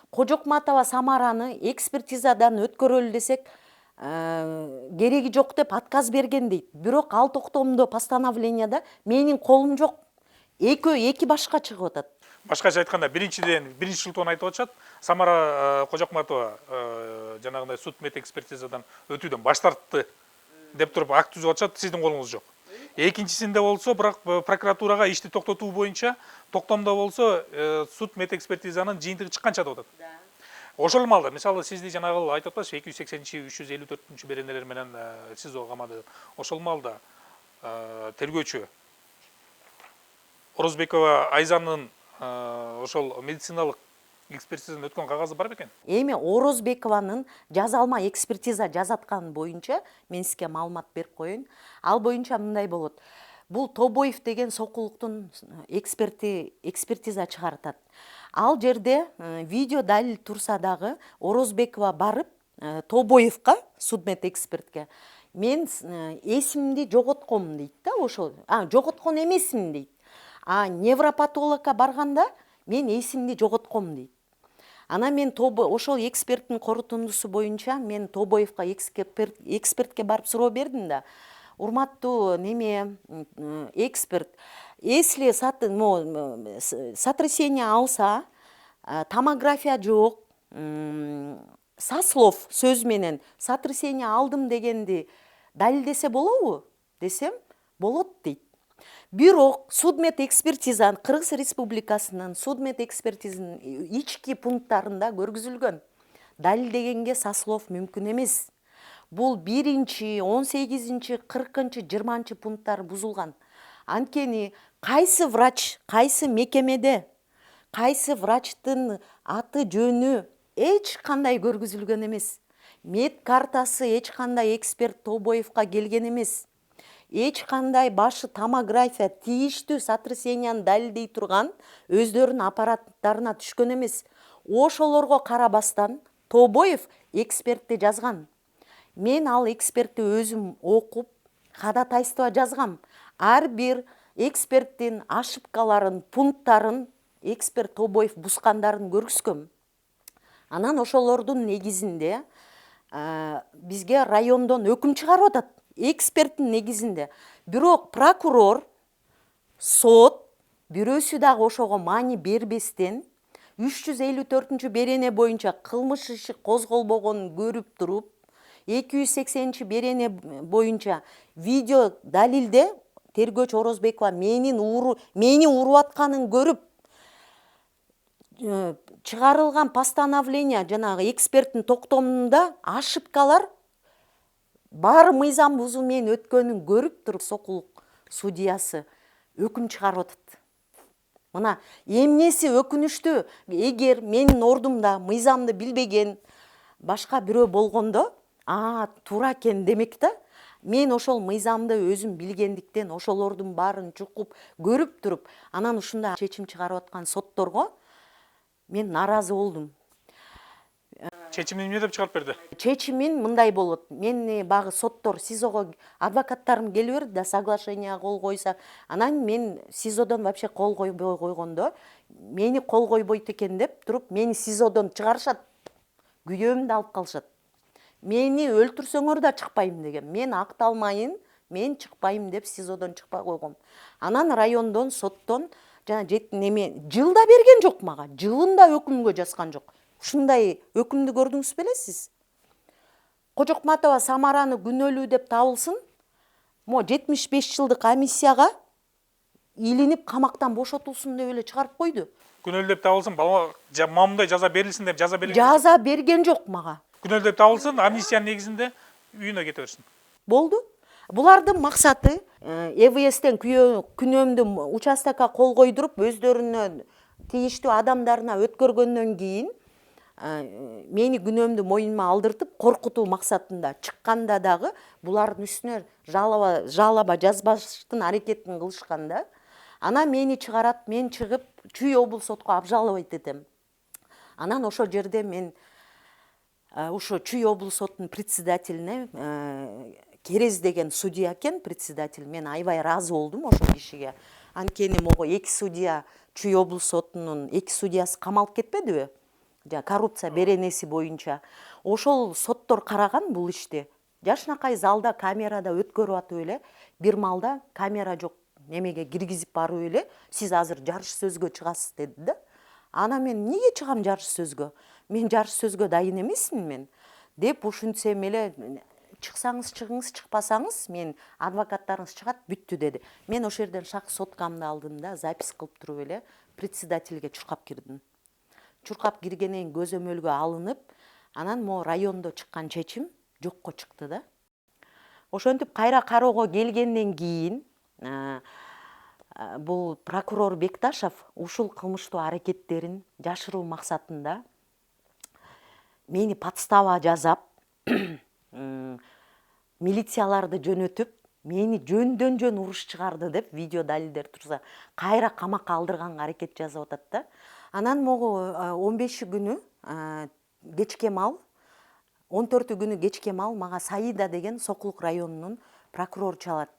Speaker 2: Кожокматова Самараны экспертизадан өткөрөлү десек, кереги жок деп отказ берген дейт. Бирок ал токтомдо постановленияда менин колум жок. Эки башка чыгып атат.
Speaker 1: Башкача айтканда, биринчи жылтон айтып атышат, Самара Кожокматова жанагындай судмед экспертизадан өтүүдөн баш тартты деп туруп акт түзүп атышат, сиздин колуңуз жок. Экинчисинде болсо, бирок прокуратурага ишти токтотуу боюнча токтомдо болсо судмед экспертизанын жыйынтыгы чыкканча деп атат. Ошол маалда, мисалы, сизди жанагы айтып атпайсызбы, 280-354 беренелер менен СИЗОго камады. Ошол маалда тергөөчү Орозбекова Айзанын ошол медициналык экспертизадан өткөн кагазы бар бекен?
Speaker 2: Эми Орозбекованын жазалма экспертиза жазатканы боюнча мен сизге маалымат берип коеюн. Ал боюнча мындай болот. Бул Тобоев деген Сокулуктун экспертиза чыгартат. Ал жерде видео далил турса дагы Орозбекова барып Тобоевга, судмед экспертке, мен эсимди жоготком дейт да, ошол. Жоготкон эмесмин дейт. А невропатологко барганда мен эсимди жоготком дейт. Ана мен ошол эксперттин корутундусу боюнча мен Тобоевга экспертке барып суроо бердим да. урматтуу неме эксперт, если сотрясение алса, томография жок, со слов сөз менен сотрясение алдым дегенди далилдесе болобу десем, болот дейт. Бирок судмед экспертиза, Кыргыз Республикасынын судмед экспертизанын ички пункттарында көргүзүлгөн. Далилдегенге со слов мүмкүн эмес. Бул 1-чи, 18-чи, 40-чы, 20-чы пункттар бузулган. Анткени кайсы врач, кайсы мекемеде, кайсы врачтын аты жөнү эч кандай көргүзүлгөн эмес. Мед картасы эч кандай эксперт Тобоевка келген эмес. Эч кандай башы томография тийиштүү сотрясенияны далилдей турган өздөрүнүн аппараттарына түшкөн эмес. Ошолорго карабастан Тобоев экспертти жазган. Мен ал экспертти өзүм окуп, кадатайство жазгам. Ар бир эксперттин ошибкаларын, пункттарын эксперт Тобоев бускандарын көргүзгөм. Анан ошолордун негизинде бизге райондон өкүм чыгарып атат. Эксперттин негизинде. Бирок прокурор, сот бирөөсү дагы ошого маани бербестен 354 берене боюнча кылмыш иши козголбогонун көрүп туруп, 280 берене боюнча видео далилде тергөөчү Орозбекова мени уруп атканын көрүп, чыгарылган постановление жанагы эксперттин токтомунда ошибкалар баары мыйзам бузуу менен өткөнүн көрүп туруп, Сокулук судьясы өкүм чыгарып атат. Мына эмнеси өкүнүчтүү, эгер менин ордумда мыйзамды билбеген башка бирөө болгондо, туура экен демек да. Мен ошол мыйзамды өзүм билгендиктен ошолордун баарын чукуп көрүп туруп, анан ушундай чечим чыгарып аткан сотторго мен наразы болдум.
Speaker 1: Чечимин эмне деп чыгарып берди?
Speaker 2: Чечимин мындай болот. Мен багы соттор СИЗОго адвокаттарым келип берди да соглашение кол койсо, анан мен СИЗОдон вообще кол койбой койгондо, мени кол койбойт экен деп туруп, мени СИЗОдон чыгарышат. Күйөөмдү алып калышат. Мени өлтүрсөңөр да чыкпайм деген. Мен акталмайын, мен чыкпайм деп СИЗОдон чыкпай койгом. Анан райондон, соттон жана жылда берген жок мага. Жылында өкүмгө жазган жок. Ушундай өкүмдү көрдүңүз беле сиз? Кожокматова Самараны күнөөлүү деп табылсын, 75 жылдык комиссияга илинип камактан бошотулсун деп эле чыгарып койду.
Speaker 1: Күнөөлүү деп табылсын, мамындай жаза берилсин деп жаза берилген.
Speaker 2: Жаза берген жок мага.
Speaker 1: Күнөөлүү деп табылсын, амнистиянын негизинде үйүнө кете берсин.
Speaker 2: Болду. Булардын максаты ЭВСтен күнөөмдү участокко кол койдуруп, өздөрүнө тийиштүү адамдарына өткөргөндөн кийин мени күнөөмдү мойнума алдыртып, коркутуу максатында чыкканда дагы булардын үстүнө жалоба жазбаштын аракетин кылышканда, анан мени чыгарат, мен чыгып Чүй облус сотко обжаловать этем. Анан ошол жерде мен ошо Чүй облус соттун председателине, Керез деген судья экен председатель, мен аябай ыраазы болдум ошол кишиге. Анткени могу 2 судья, Чүй облус сотунун 2 судьясы камалып кетпедиби? Коррупция беренеси боюнча. Ошол соттор караган бул ишти. Жашынакай залда камерада өткөрүп атып эле, бир маалда камера жок немеге киргизип барып эле, сиз азыр жарыш сөзгө чыгасыз деди да. Анан мен эмнеге чыгам жарыш сөзгө? Мен жарыш сөзгө дайын эмесмин мен. Деп ушинтсем эле, чыксаңыз чыгыңыз, чыкпасаңыз мен адвокаттарыңыз чыгат, бүттү деди. Мен ошол жерден шак соткамды алдым да, запись кылып туруп эле председательге чуркап кирдим. Чуркап киргенен көзөмөлгө алынып, анан райондо чыккан чечим жокко чыкты да. Ошентип кайра кароого келгенден кийин бул прокурор Бекташев ушул кылмыштуу аракеттерин жашыруу максатында мени подстава жасап, милицияларды жөнөтүп, мени жөндөн жөн уруш чыгарды деп видео далилдер турса, кайра камакка алдырганга аракет жасап атат да. Анан могу 15 күнү кечке маал, 14 күнү кечке маал мага Саида деген Сокулук районунун прокурору чалат.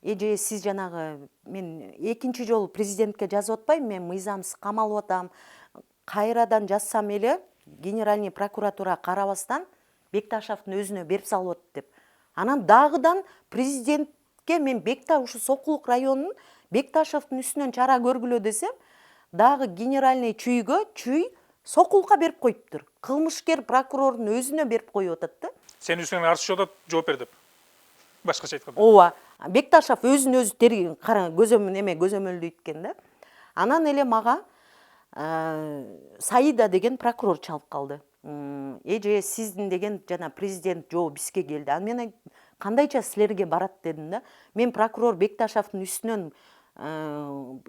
Speaker 2: Эже сиз жанагы мен экинчи жолу президентке жазып атпайм, мен мыйзамсыз камалып атам. Кайрадан жазсам эле генеральный прокуратура карабастан Бекташевдин өзүнө берип салып атат деп. Анан дагыдан президентке мен Бекташ ушу Сокулук районунун Бекташевдин үстүнөн чара көргүлө десем, дагы генеральный чүй Сокулукка берип коюптур. Кылмышкер прокурордун өзүнө берип коюп атат да.
Speaker 1: Сенин үстүнөн арыз чыгып атат, жооп бер деп. Башкача айтканда.
Speaker 2: Ооба. Бекташев өзүн өзү көзөмөлдөйт экен да. Анан эле мага Саида деген прокурор чалып калды. Эже сиздин деген жана президент жоо бизге келди. Анан мен айттым, кандайча силерге барат дедим да. Мен прокурор Бекташевдин үстүнөн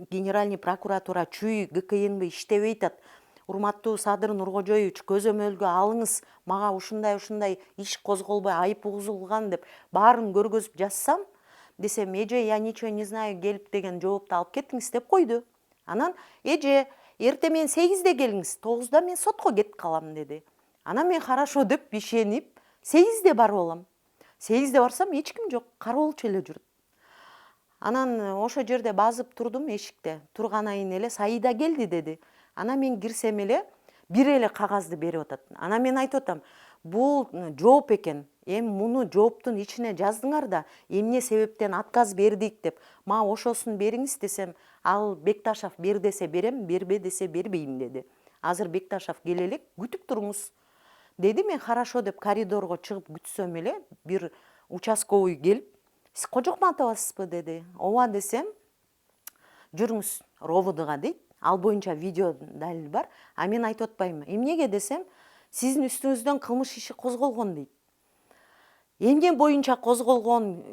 Speaker 2: генеральный прокуратура чүй ГКНБ иштебей атат. Урматтуу Садыр Нуркожоевич, көзөмөлгө алыңыз, мага ушундай иш козголбой айып угузулган деп баарын көргөзүп жазсам, десем, эже, я ничего не знаю, келип деген жоопту алып кетиңиз деп койду. Анан эже, эртең менен 8-де келиңиз, 9-да мен сотко кетип калам деди. Анан мен хорошо деп ишенип 8-де барып алам. 8-де барсам эч ким жок, кароолчу эле жүрүт. Анан ошо жерде базып турдум эшикте. Тургандан кийин эле Саида келди деди. Анан мен кирсем эле бир эле кагазды берип атат. Анан мен айтып атам, бул жооп экен. Эми муну жооптун ичине жаздыңар да, эмне себептен отказ бердик деп. Мага ошосун бериңиз десем, ал Бекташев бер десе берем, бербе десе бербейм деди. Азыр Бекташев келе элек, күтүп туруңуз деди. Мен хорошо деп коридорго чыгып күтсөм эле бир участковый келип, сиз Кожокматовасызбы деди. Ооба десем, жүрүңүз РОВДга дейт. Ал боюнча видео далил бар. А мен айтып атпаймынбы? Эмнеге десем, сиздин үстүңүздөн кылмыш иши козголгон дейт. Эмне боюнча козголгон?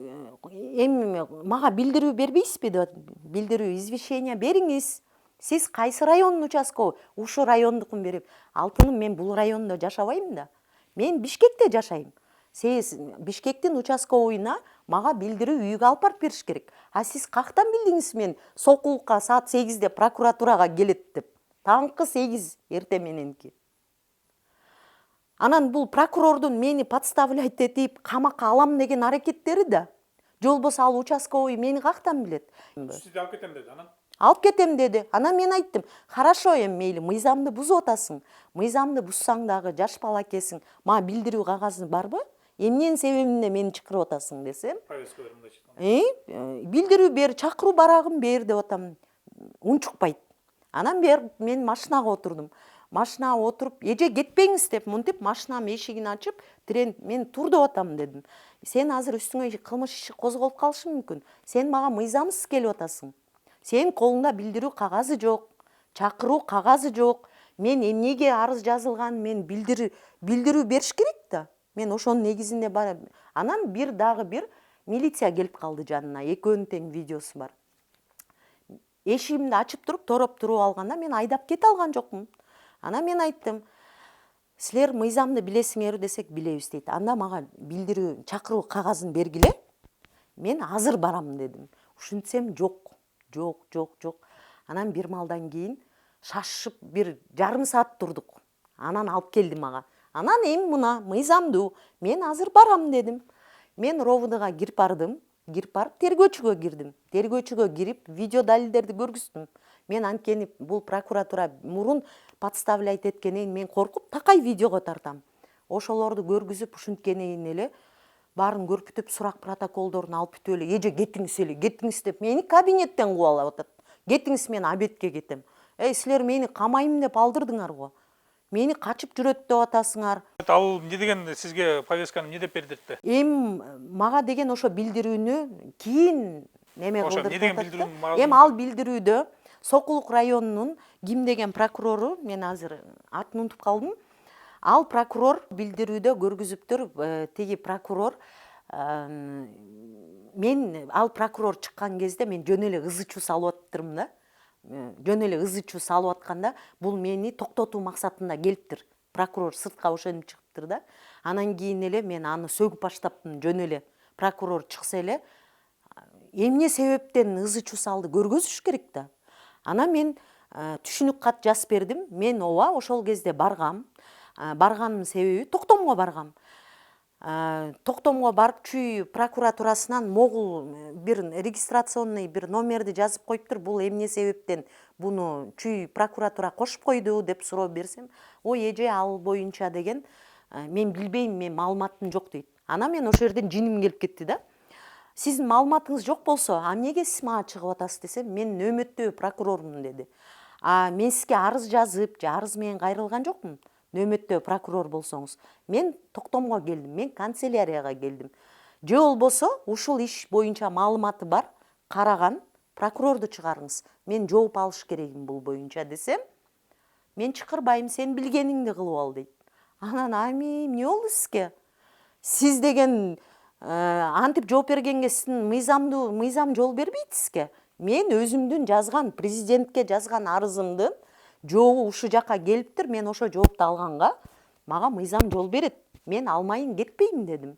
Speaker 2: Эми мага билдирүү бербейсизби деп. Билдирүү, извещение бериңиз. Сиз кайсы райондун участковый? Ушу райондукун берип. Алтыным, мен бул райондо жашабайм да. Мен Бишкекте жашайм. Сиз Бишкектин участковыйына мага билдирүү үйгө алып барып бериш керек. А сиз кактан билдиңиз мен Сокулукка саат 8-де прокуратурага келет деп? Таңкы 8 эртең мененки. Анан бул прокурордун мени подставлять этип камакка алам деген аракеттери да. Же болбосо ал участковый мени кактан билет?
Speaker 1: Сизди алып кетем деди, анан?
Speaker 2: Алып кетем деди. Анан мен айттым, хорошо, эми мейли, мыйзамды бузуп атасың. Мыйзамды бузсаң дагы жаш бала экенсиң. Мага билдирүү кагазы барбы? Эмненин себебинде мени чакырып атасың десем?
Speaker 1: Повестка бер, мындай чыккан.
Speaker 2: Билдирүү бер, чакыруу барагын бер деп атам. Унчукпайт. Анан мен машинага отурдум. Машинага отуруп, эже кетпеңиз деп мынтип машинанын эшигин ачып, мен тур деп атам дедим. Сен азыр үстүңө кылмыш иши козголуп калышы мүмкүн. Сен мага мыйзамсыз келип атасың. Сен колуңда билдирүү кагазы жок, чакыруу кагазы жок. Мен эмнеге арыз жазылган, мен билдирүү бериш керек да. Мен ошонун негизинде бар. Анан дагы бир милиция келип калды жанына. Экөөнүн тең видеосу бар. Эшигимди ачып туруп, тороп туруп алганда мен айдап кете алган жокмун. Анан мен айттым, силер мыйзамды билесиңер десек билебиз дейт. Анда мага билдирүү, чакыруу кагазын бергиле. Мен азыр барам дедим. Ушинтсем жок. Анан бир малдан кийин шашып бир жарым саат турдук. Анан алып келди мага. Анан эми мына мыйзамдуу, мен азыр барам дедим. Мен РОВДга кирип бардым. Кирип барып тергөөчүгө кирдим. Тергөөчүгө кирип видео далилдерди көргүздүм. Мен анткени бул прокуратура мурун подставлять эткенин мен коркуп такай видеого тартам. Ошолорду көргүзүп ушинткенден кийин эле баарын көрпүтүп сурак протоколдорун алып бүтүп эле эже кетиңиз деп мени кабинеттен кубалап атат. Кетиңиз, мен обедке кетем. Силер мени камайм деп алдырдыңар го. Мени качып жүрөт деп атасыңар.
Speaker 1: Ал эмне деген сизге повестканы эмне деп берди деп?
Speaker 2: Эми мага деген ошо билдирүүнү кийин неме кылдырып атат. Эми ал билдирүүдө Сокулук районунун ким деген прокурору, мен азыр атын унутуп калдым. Ал прокурор билдирүүдө көргүзүптүр, тиги прокурор ал прокурор чыккан кезде мен жөн эле ызы чуу салып аттырмын да. Жөн эле ызы чуу салып атканда бул мени токтотуу максатында келиптир. Прокурор сыртка ошентип чыгыптыр да. Анан кийин эле мен аны сөгүп баштаптым жөн эле. Прокурор чыкса эле эмне себептен ызы чуу салды көргөзүш керек да. Анан мен түшүнүк кат жазып бердим. Мен ооба ошол кезде баргам. Барганымдын себеби токтомго баргам. Токтомго барып чүй прокуратурасынан могул бир регистрационный бир номерди жазып коюптур. Бул эмне себептен буну чүй прокуратура кошуп койду деп суроо берсем, ой эже ал боюнча деген мен билбейм, мен маалыматым жок дейт. Ана мен ошол жерден жиним келип кетти да. Сиздин маалыматыңыз жок болсо, эмнеге сиз мага чыгып атасыз десем, мен нөөмөттөө прокурормун деди. Мен сизге арыз жазып, же арыз менен кайрылган жокмун. Нөөмөттөө прокурор болсоңуз. Мен токтомго келдим, мен канцелярияга келдим. Же болбосо, ушул иш боюнча маалыматы бар, караган прокурорду чыгарыңыз. Мен жооп алыш керегим бул боюнча десем, мен чакырбайм, сен билгениңди кылып ал дейт. Анан эмне болду сизге? Сиз деген антип жооп бергенге сиздин мыйзам жол бербейт сизге. Мен өзүмдүн жазган, президентке жазган арызымдын жообу ушу жака келиптир. Мен ошо жоопту алганга мага мыйзам жол берет. Мен алмайын кетпейм дедим.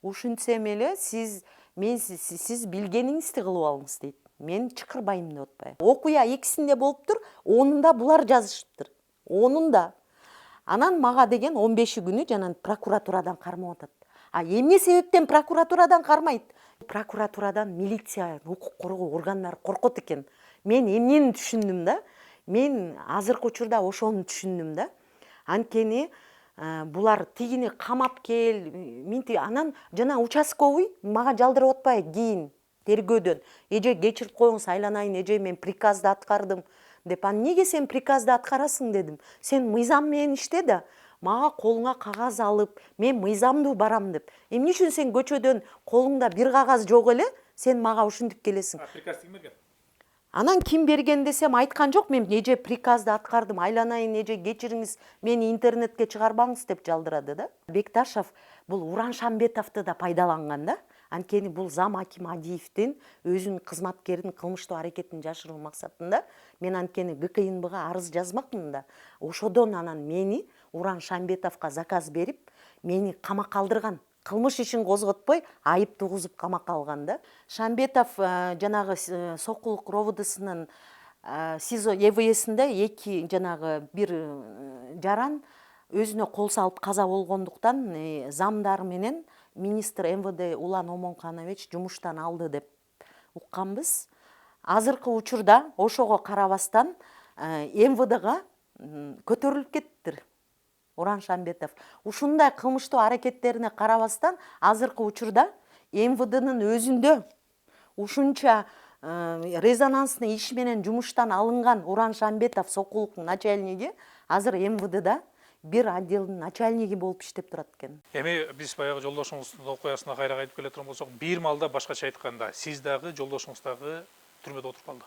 Speaker 2: Ушинтсем эле сиз билгениңизди кылып алыңыз дейт. Мен чакырбайм деп атпайбы. Окуя экисинде болуптур, онунда булар жазышыптыр. Онунда. Анан мага деген 15 күнү жанагы прокуратурадан кармап атат. Эмне себептен прокуратурадан кармайт? Прокуратурадан милиция, укук коргоо органдары коркот экен. Мен эмнени түшүндүм да? Мен азыркы учурда ошону түшүндүм да. Анткени булар тигини камап кел, анан жана участковый мага жалдырып атпайбы кийин тергөөдөн. Эже кечирип коюңуз, айланайын, эже мен приказды аткардым деп. Эмнеге сен приказды аткарасың дедим. Сен мыйзам менен иште да. Мага колуңа кагаз алып, мен мыйзамдуу барам деп. Эмне үчүн сен көчөдөн колуңда бир кагаз жок эле, сен мага ушинтип келесиң?
Speaker 1: Приказ ким берген?
Speaker 2: Анан ким берген десем, айткан жок, мен эже приказды аткардым, айланайын, эже кечириңиз, мени интернетке чыгарбаңыз деп жалдырады да. Бекташев бул Уран Шамбетовду да пайдаланган да. Анткени бул зам аким Адиевдин өзүнүн кызматкеринин кылмыштуу аракетин жашыруу максатында мен анткени ГКНБга арыз жазмакмын да. Ошодон анан мени Уран Шамбетовго заказ берип, мени камакка алдырган. Кылмыш ишин козготпой, айып тугузуп камакка алган да. Шамбетов жанагы Сокулук РОВДсынын СИЗО ЭВСинде бир жаран өзүнө кол салып каза болгондуктан замдары менен министр МВД Улан Омонканович жумуштан алды деп укканбыз. Азыркы учурда ошого карабастан МВДга көтөрүлүп кеттир Уран Шамбетов. Ушундай кылмыштуу аракеттерине карабастан азыркы учурда МВДнын өзүндө ушунча резонансный иш менен жумуштан алынган Уран Шамбетов Сокулуктун начальниги азыр МВДда бир отделдин начальниги болуп иштеп турат экен.
Speaker 1: Эми биз баягы жолдошуңуздун окуясына кайра кайтып келе турган болсок, бир маалда башкача айтканда, сиз дагы жолдошуңуз дагы түрмөдө отуруп калды.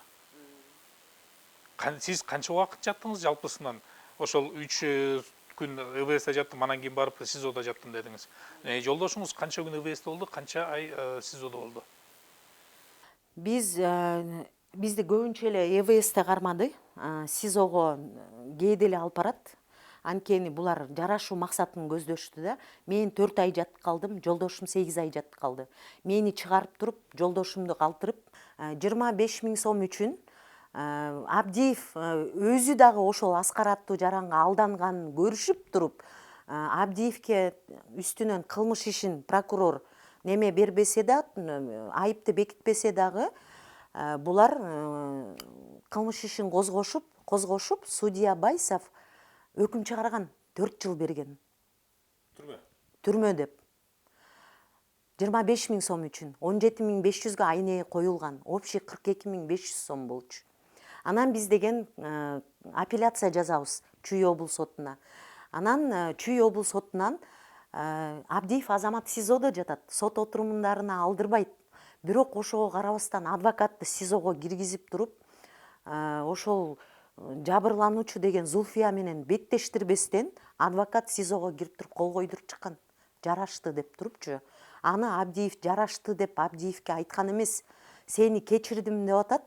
Speaker 1: Сиз канча убакыт жаттыңыз жалпысынан? Ошол 3 күн ЭВСте жаттым, анан кийин барып СИЗОдо жаттым дедиңиз. Жолдошуңуз канча күн ЭВСте болду, канча ай СИЗОдо болду?
Speaker 2: Бизди көбүнчө эле ЭВСте кармады, СИЗОго кээде эле алып барат. Анткени булар жарашуу максатын көздөштү да. Мен 4 ай жатып калдым, жолдошум 8 ай жатып калды. Мени чыгарып туруп, жолдошумду калтырып, 25 000 сом үчүн Абдиев өзү дагы ошол Аскар аттуу жаранга алданганын көрүшүп туруп, Абдиевке үстүнөн кылмыш ишин прокурор неме бербесе да, айыпты бекитпесе дагы, булар кылмыш ишин козгошуп, судья Байсов өкүм чыгарган, 4 жыл берген. Түрмө деп. 25 000 сом үчүн 17 500га айне коюлган. Общий 42 500 сом болчу. Анан биз деген апелляция жазабыз Чүй облус сотуна. Анан Чүй облус сотунан Абдиев Азамат СИЗОдо жатат. Сот отурумундарына алдырбайт. Бирок ошого карабастан адвокатты СИЗОго киргизип туруп, ошол жабырлануучу деген Зулфия менен беттештирбестен адвокат СИЗОго кирип туруп кол койдуруп чыккан. Жарашты деп турупчу. Аны Абдиев жарашты деп Абдиевке айткан эмес. Сени кечирдим деп атат.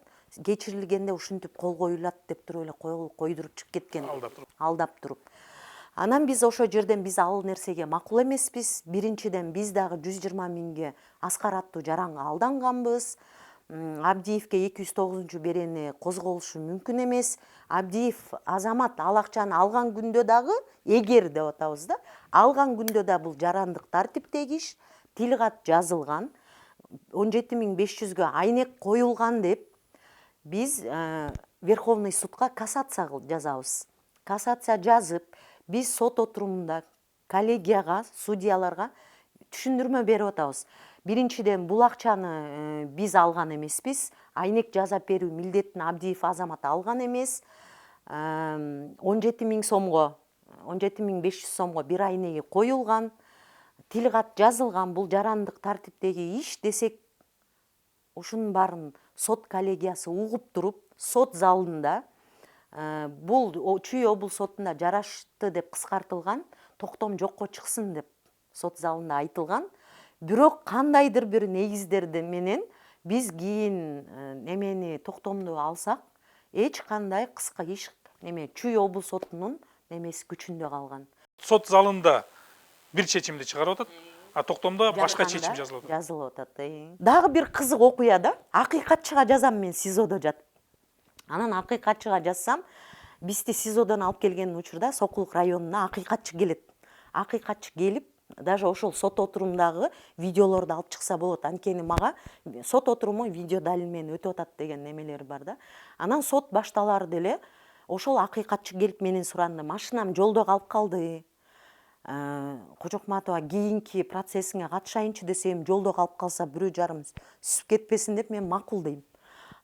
Speaker 2: Кечирилгенде ушинтип кол коюлат деп туруп эле койдуруп чыгып кеткен. Алдап туруп. Анан биз ошо жерден биз ал нерсеге макул эмеспиз. Биринчиден биз дагы 120 миңге Аскар аттуу жаранга алданганбыз. Абдиевке 209 берени козголушу мүмкүн эмес. Абдиев Азамат ал акчаны алган күндө дагы, эгер деп атабыз да, алган күндө да бул жарандык тартиптеги иш, тил кат жазылган, 17 500га айнек коюлган деп биз Верховный судка кассация жазабыз. Кассация жазып, биз сот отурумунда коллегияга, судьяларга түшүндүрмө берип атабыз. Биринчиден, бул акчаны биз алган эмеспиз. Айнек жасап берүү милдетин Абдиев Азамат алган эмес. 17.000 сомго, 17.500 сомго бир айнеги коюлган. Тил кат жазылган, бул жарандык тартиптеги иш десек, ушунун баарын сот коллегиясы угуп туруп, сот залында бул Чүй облус сотунда жарашты деп кыскартылган, токтом жокко чыксын деп сот залында айтылган. Бирок кандайдыр бир негиздерди менен биз кийин немени токтомду алсак, эч кандай кыска иш Чүй облус сотунун немеси күчүндө калган.
Speaker 1: Сот залында бир чечимди чыгарып атат, а токтомдо башка чечим жазылып атат.
Speaker 2: Жазылып атат. Дагы бир кызык окуя да, акыйкатчыга жазам мен СИЗОдо жатып. Анан акыйкатчыга жазсам, бизди СИЗОдон алып келген учурда Сокулук районуна акыйкатчы келет. Акыйкатчы келип, даже ошол сот отурумдагы видеолорду алып чыкса болот. Анткени мага сот отуруму видео далил менен өтүп атат деген немелер бар да. Анан сот башталар деле ошол акыйкатчы келип менен суранды. Машинам жолдо калып калды. Кожокматова кийинки процессиңе катышайынчы десем, жолдо калып калса бирөө жарым сүзүп кетпесин деп мен макул дейм.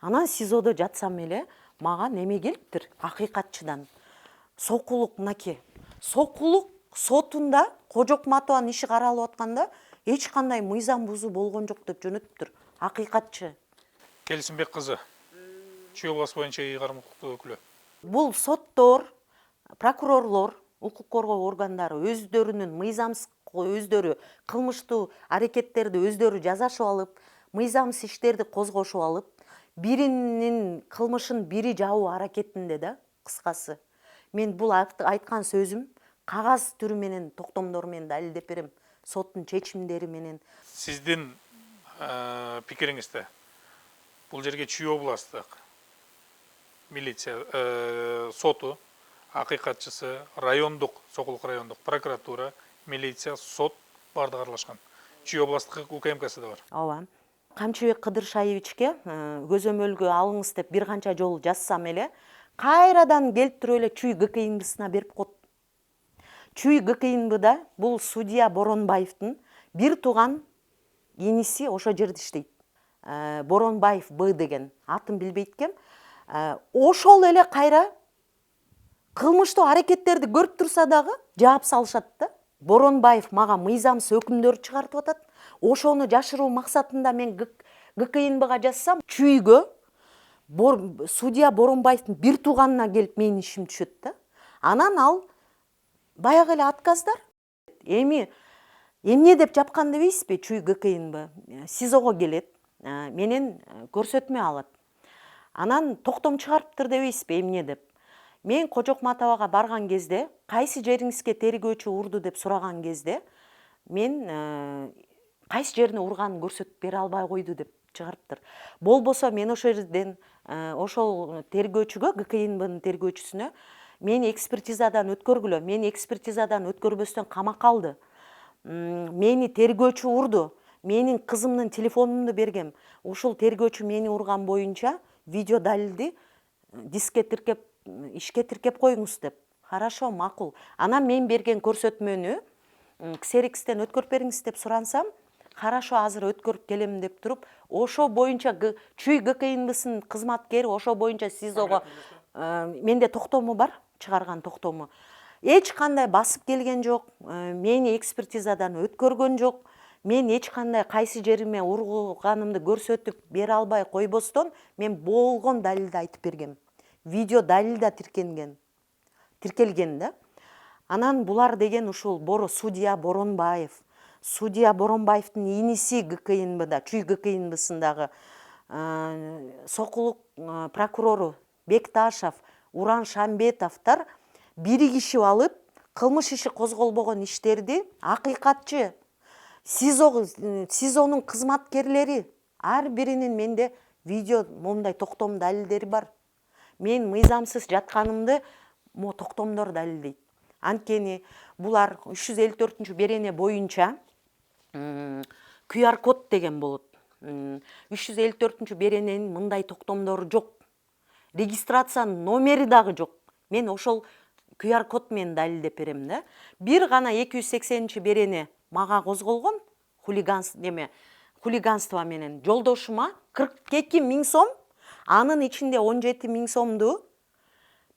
Speaker 2: Анан СИЗОдо жатсам эле мага неме келиптир акыйкатчыдан. Сокулук мынакей. Сокулук сотунда Кожокматованын иши каралып атканда эч кандай мыйзам бузуу болгон жок деп жөнөтүптүр акыйкатчы.
Speaker 1: Келисимбек кызы, Чүй областы боюнча ыйгарым укуктуу өкүлү.
Speaker 2: Бул соттор, прокурорлор, укук коргоо органдары өздөрүнүн мыйзамсыз өздөрү кылмыштуу аракеттерди өздөрү жасашып алып, мыйзамсыз иштерди козгошуп алып, биринин кылмышын бири жабуу аракетинде да, кыскасы. Мен бул айткан сөзүм кагаз түрү менен, токтомдор менен далилдеп берем, соттун чечимдери менен.
Speaker 1: Сиздин пикириңизде бул жерге Чүй областык милиция соту, акыйкатчысы, райондук, Сокулук райондук прокуратура, милиция, сот бардыгы аралашкан. Чүй областтык УКМКсы да бар.
Speaker 2: Ооба. Камчыбек Кыдыршаевичке көзөмөлгө алыңыз деп бир канча жолу жазсам эле, кайрадан келип туруп эле Чүй ГКИНБсына берип коет. Чүй ГКИНБда бул судья Боронбаевдин бир тууган иниси ошо жерде иштейт. Боронбаев Б деген, атын билбейт экем. Ошол эле кайра кылмыштуу аракеттерди көрүп турса дагы жаап салышат да. Боронбаев мага мыйзамсыз өкүмдөр чыгартып атат. Ошону жашыруу максатында мен ГКИНБга жазсам, Чүйгө судья Боронбаевдин бир тууганына келип менин ишим түшөт да. Анан ал баягы эле отказдар. Эмне деп жапкан дебейсизби Чүй ГКИНБ? СИЗОго келет, менен көрсөтмө алат. Анан токтом чыгарыптыр дебейсизби эмне деп? Мен Кожокматовага барган кезде, кайсы жериңизге тергөөчү урду деп сураган кезде, мен кайсы жерине урганын көрсөтүп бере албай койду деп чыгарыптыр. Болбосо мен ошол жерден ошол тергөөчүгө, ГКИНБнын тергөөчүсүнө мени экспертизадан өткөргүлө. Мени экспертизадан өткөрбөстөн камакка алды. Мени тергөөчү урду. Менин кызымдын телефонумду бергем. Ушул тергөөчү мени урган боюнча видео далилди дискке тиркеп, ишке тиркеп коюңуз деп. Хорошо, макул. Анан мен берген көрсөтмөнү Ксерикстен өткөрүп бериңиз деп сурансам, хорошо, азыр өткөрүп келем деп туруп, ошо боюнча Чүй ГКИНБсынын кызматкери ошо боюнча СИЗОго менде токтому бар, чыгарган токтому. Эч кандай басып келген жок, мени экспертизадан өткөргөн жок. Мен эч кандай кайсы жериме урганымды көрсөтүп бере албай койбостон, мен болгон далилди айтып бергем. Видео далил да тиркелген да. Анан булар деген ушул судья Боронбаев. Судья Боронбаевдин иниси ГКИНБда, Чүй ГКИНБсындагы Сокулук прокурору Бекташев, Уран Шамбетовдор биригишип алып, кылмыш иши козголбогон иштерди акыйкатчы, СИЗОнун кызматкерлери ар биринин менде видео момундай токтом далилдери бар. Мен мыйзамсыз жатканымды токтомдор далилдейт. Анткени булар 354 берене боюнча QR код деген болот. 354 берененин мындай токтомдору жок. Регистрациянын номери дагы жок. Мен ошол QR код менен далилдеп берем да. Бир гана 280 берене мага козголгон, хулиганство менен жолдошума 42 миң сом, анын ичинде 17 миң сомду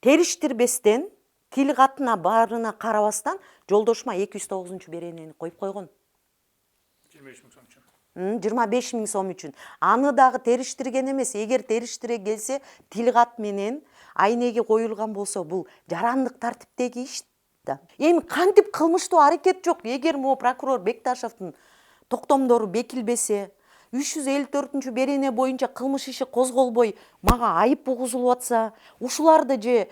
Speaker 2: териштирбестен, тил катына баарына карабастан жолдошума 209 беренени коюп койгон.
Speaker 1: 25 миң сом үчүн.
Speaker 2: 25 миң сом үчүн. Аны дагы териштирген эмес. Эгер териштире келсе, тил кат менен айнеге коюлган болсо, бул жарандык тартиптеги иш да. Эми кантип кылмыштуу аракет жок? Эгер могу прокурор Бекташевдин токтомдору бекилбесе, 354 берене боюнча кылмыш иши козголбой, мага айып угузулуп атса, ушуларды же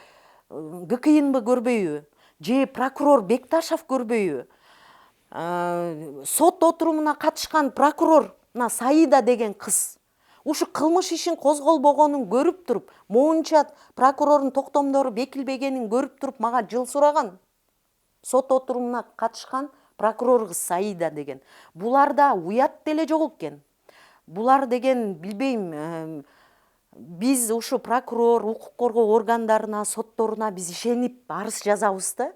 Speaker 2: ГКИНБ көрбөйбү, же прокурор Бекташев көрбөйбү? Сот отурумуна катышкан прокурор Саида деген кыз ушу кылмыш ишин козголбогонун көрүп туруп, моунча прокурордун токтомдору бекилбегенин көрүп туруп мага жыл сураган. Сот отурумуна катышкан прокурор кыз Саида деген. Буларда уят деле жок экен. Булар деген билбейм, биз ушу прокурор, укук коргоо органдарына, сотторуна биз ишенип арыз жазабыз да.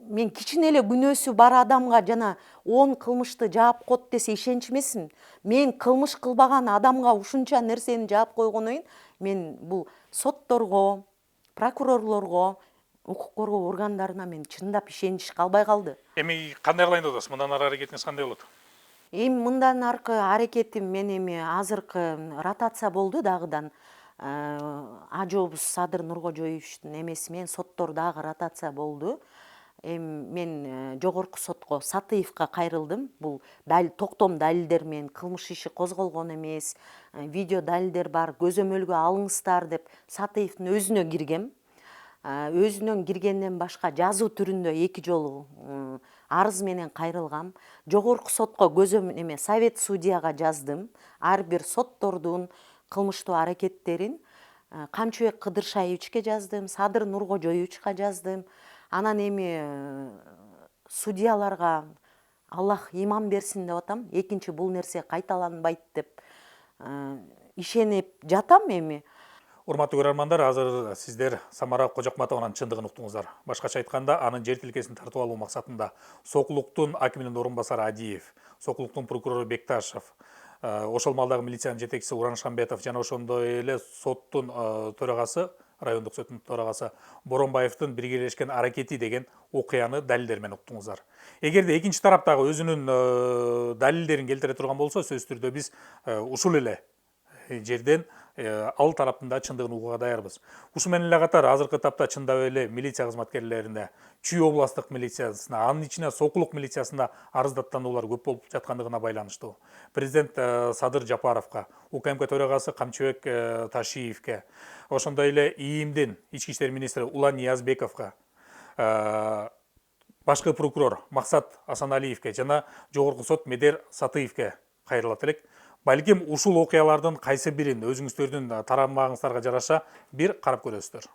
Speaker 2: Мен кичине эле күнөөсү бар адамга жана 10 кылмышты жаап коет десе ишенч эмесмин. Мен кылмыш кылбаган адамга ушунча нерсени жаап койгондон кийин мен бул сотторго, прокурорлорго, укук коргоо органдарына мен чындап ишенич калбай калды.
Speaker 1: Эми кандай кылайын деп атасыз? Мындан ары аракетиңиз кандай болот?
Speaker 2: Эми мындан аркы аракетим мен эми азыркы ротация болду дагыдан. Ажообуз Садыр Нуркожоевичтин эмеси менен соттор дагы ротация болду. Мен жогорку сотко Сатыевка кайрылдым. Бул токтом далилдер менен кылмыш иши козголгон эмес, видео далилдер бар, көзөмөлгө алыңыздар деп Сатыевдин өзүнө киргем. Өзүнөн киргенден башка жазуу түрүндө 2 жолу арыз менен кайрылгам. Жогорку сотко совет судьяга жаздым. Ар бир соттордун кылмыштуу аракеттерин Камчыбек Кыдыршаевичке жаздым, Садыр Нуркожоевичке жаздым. Анан эми судьяларга Аллах иман берсин деп атам. Экинчи бул нерсе кайталанбайт деп ишенип жатам эми.
Speaker 1: Урматтуу көрөрмандар, азыр сиздер Самара Кожокматованын чындыгын уктуңуздар. Башкача айтканда, анын жер тилкесин тартып алуу максатында Сокулуктун акиминин орун басары Адиев, Сокулуктун прокурору Бекташев, ошол малдагы милициянын жетекчиси Ураншамбетов жана ошондой эле соттун төрагасы, райондук соттун төрагасы Боронбаевдин биргелешкен аракети деген окуяны далилдер менен уктуңуздар. Эгерде экинчи тараптагы өзүнүн далилдерин келтире турган болсо, сөзсүз түрдө биз ушул эле жерден ал тараптында чындыгын угууга даярбыз. Ушу менен эле катар азыркы тапта чындап эле милиция кызматкерлерине, Чүй областтык милициясына, анын ичине Сокулук милициясына арыздаттануулар көп болуп жаткандыгына байланыштуу. Президент Садыр Жапаровго, УКМК төрагасы Камчыбек Ташиевке, ошондой эле ИИМдин ички иштер министри Улан Ниязбековго, башкы прокурор Максат Асаналиевке жана жогорку сот Медер Сатыевке кайрылат элек. Балким ушул окуялардын кайсы бирин өзүңүздөрдүн тарамагыңыздарга жараша бир карап көрөсүздөр.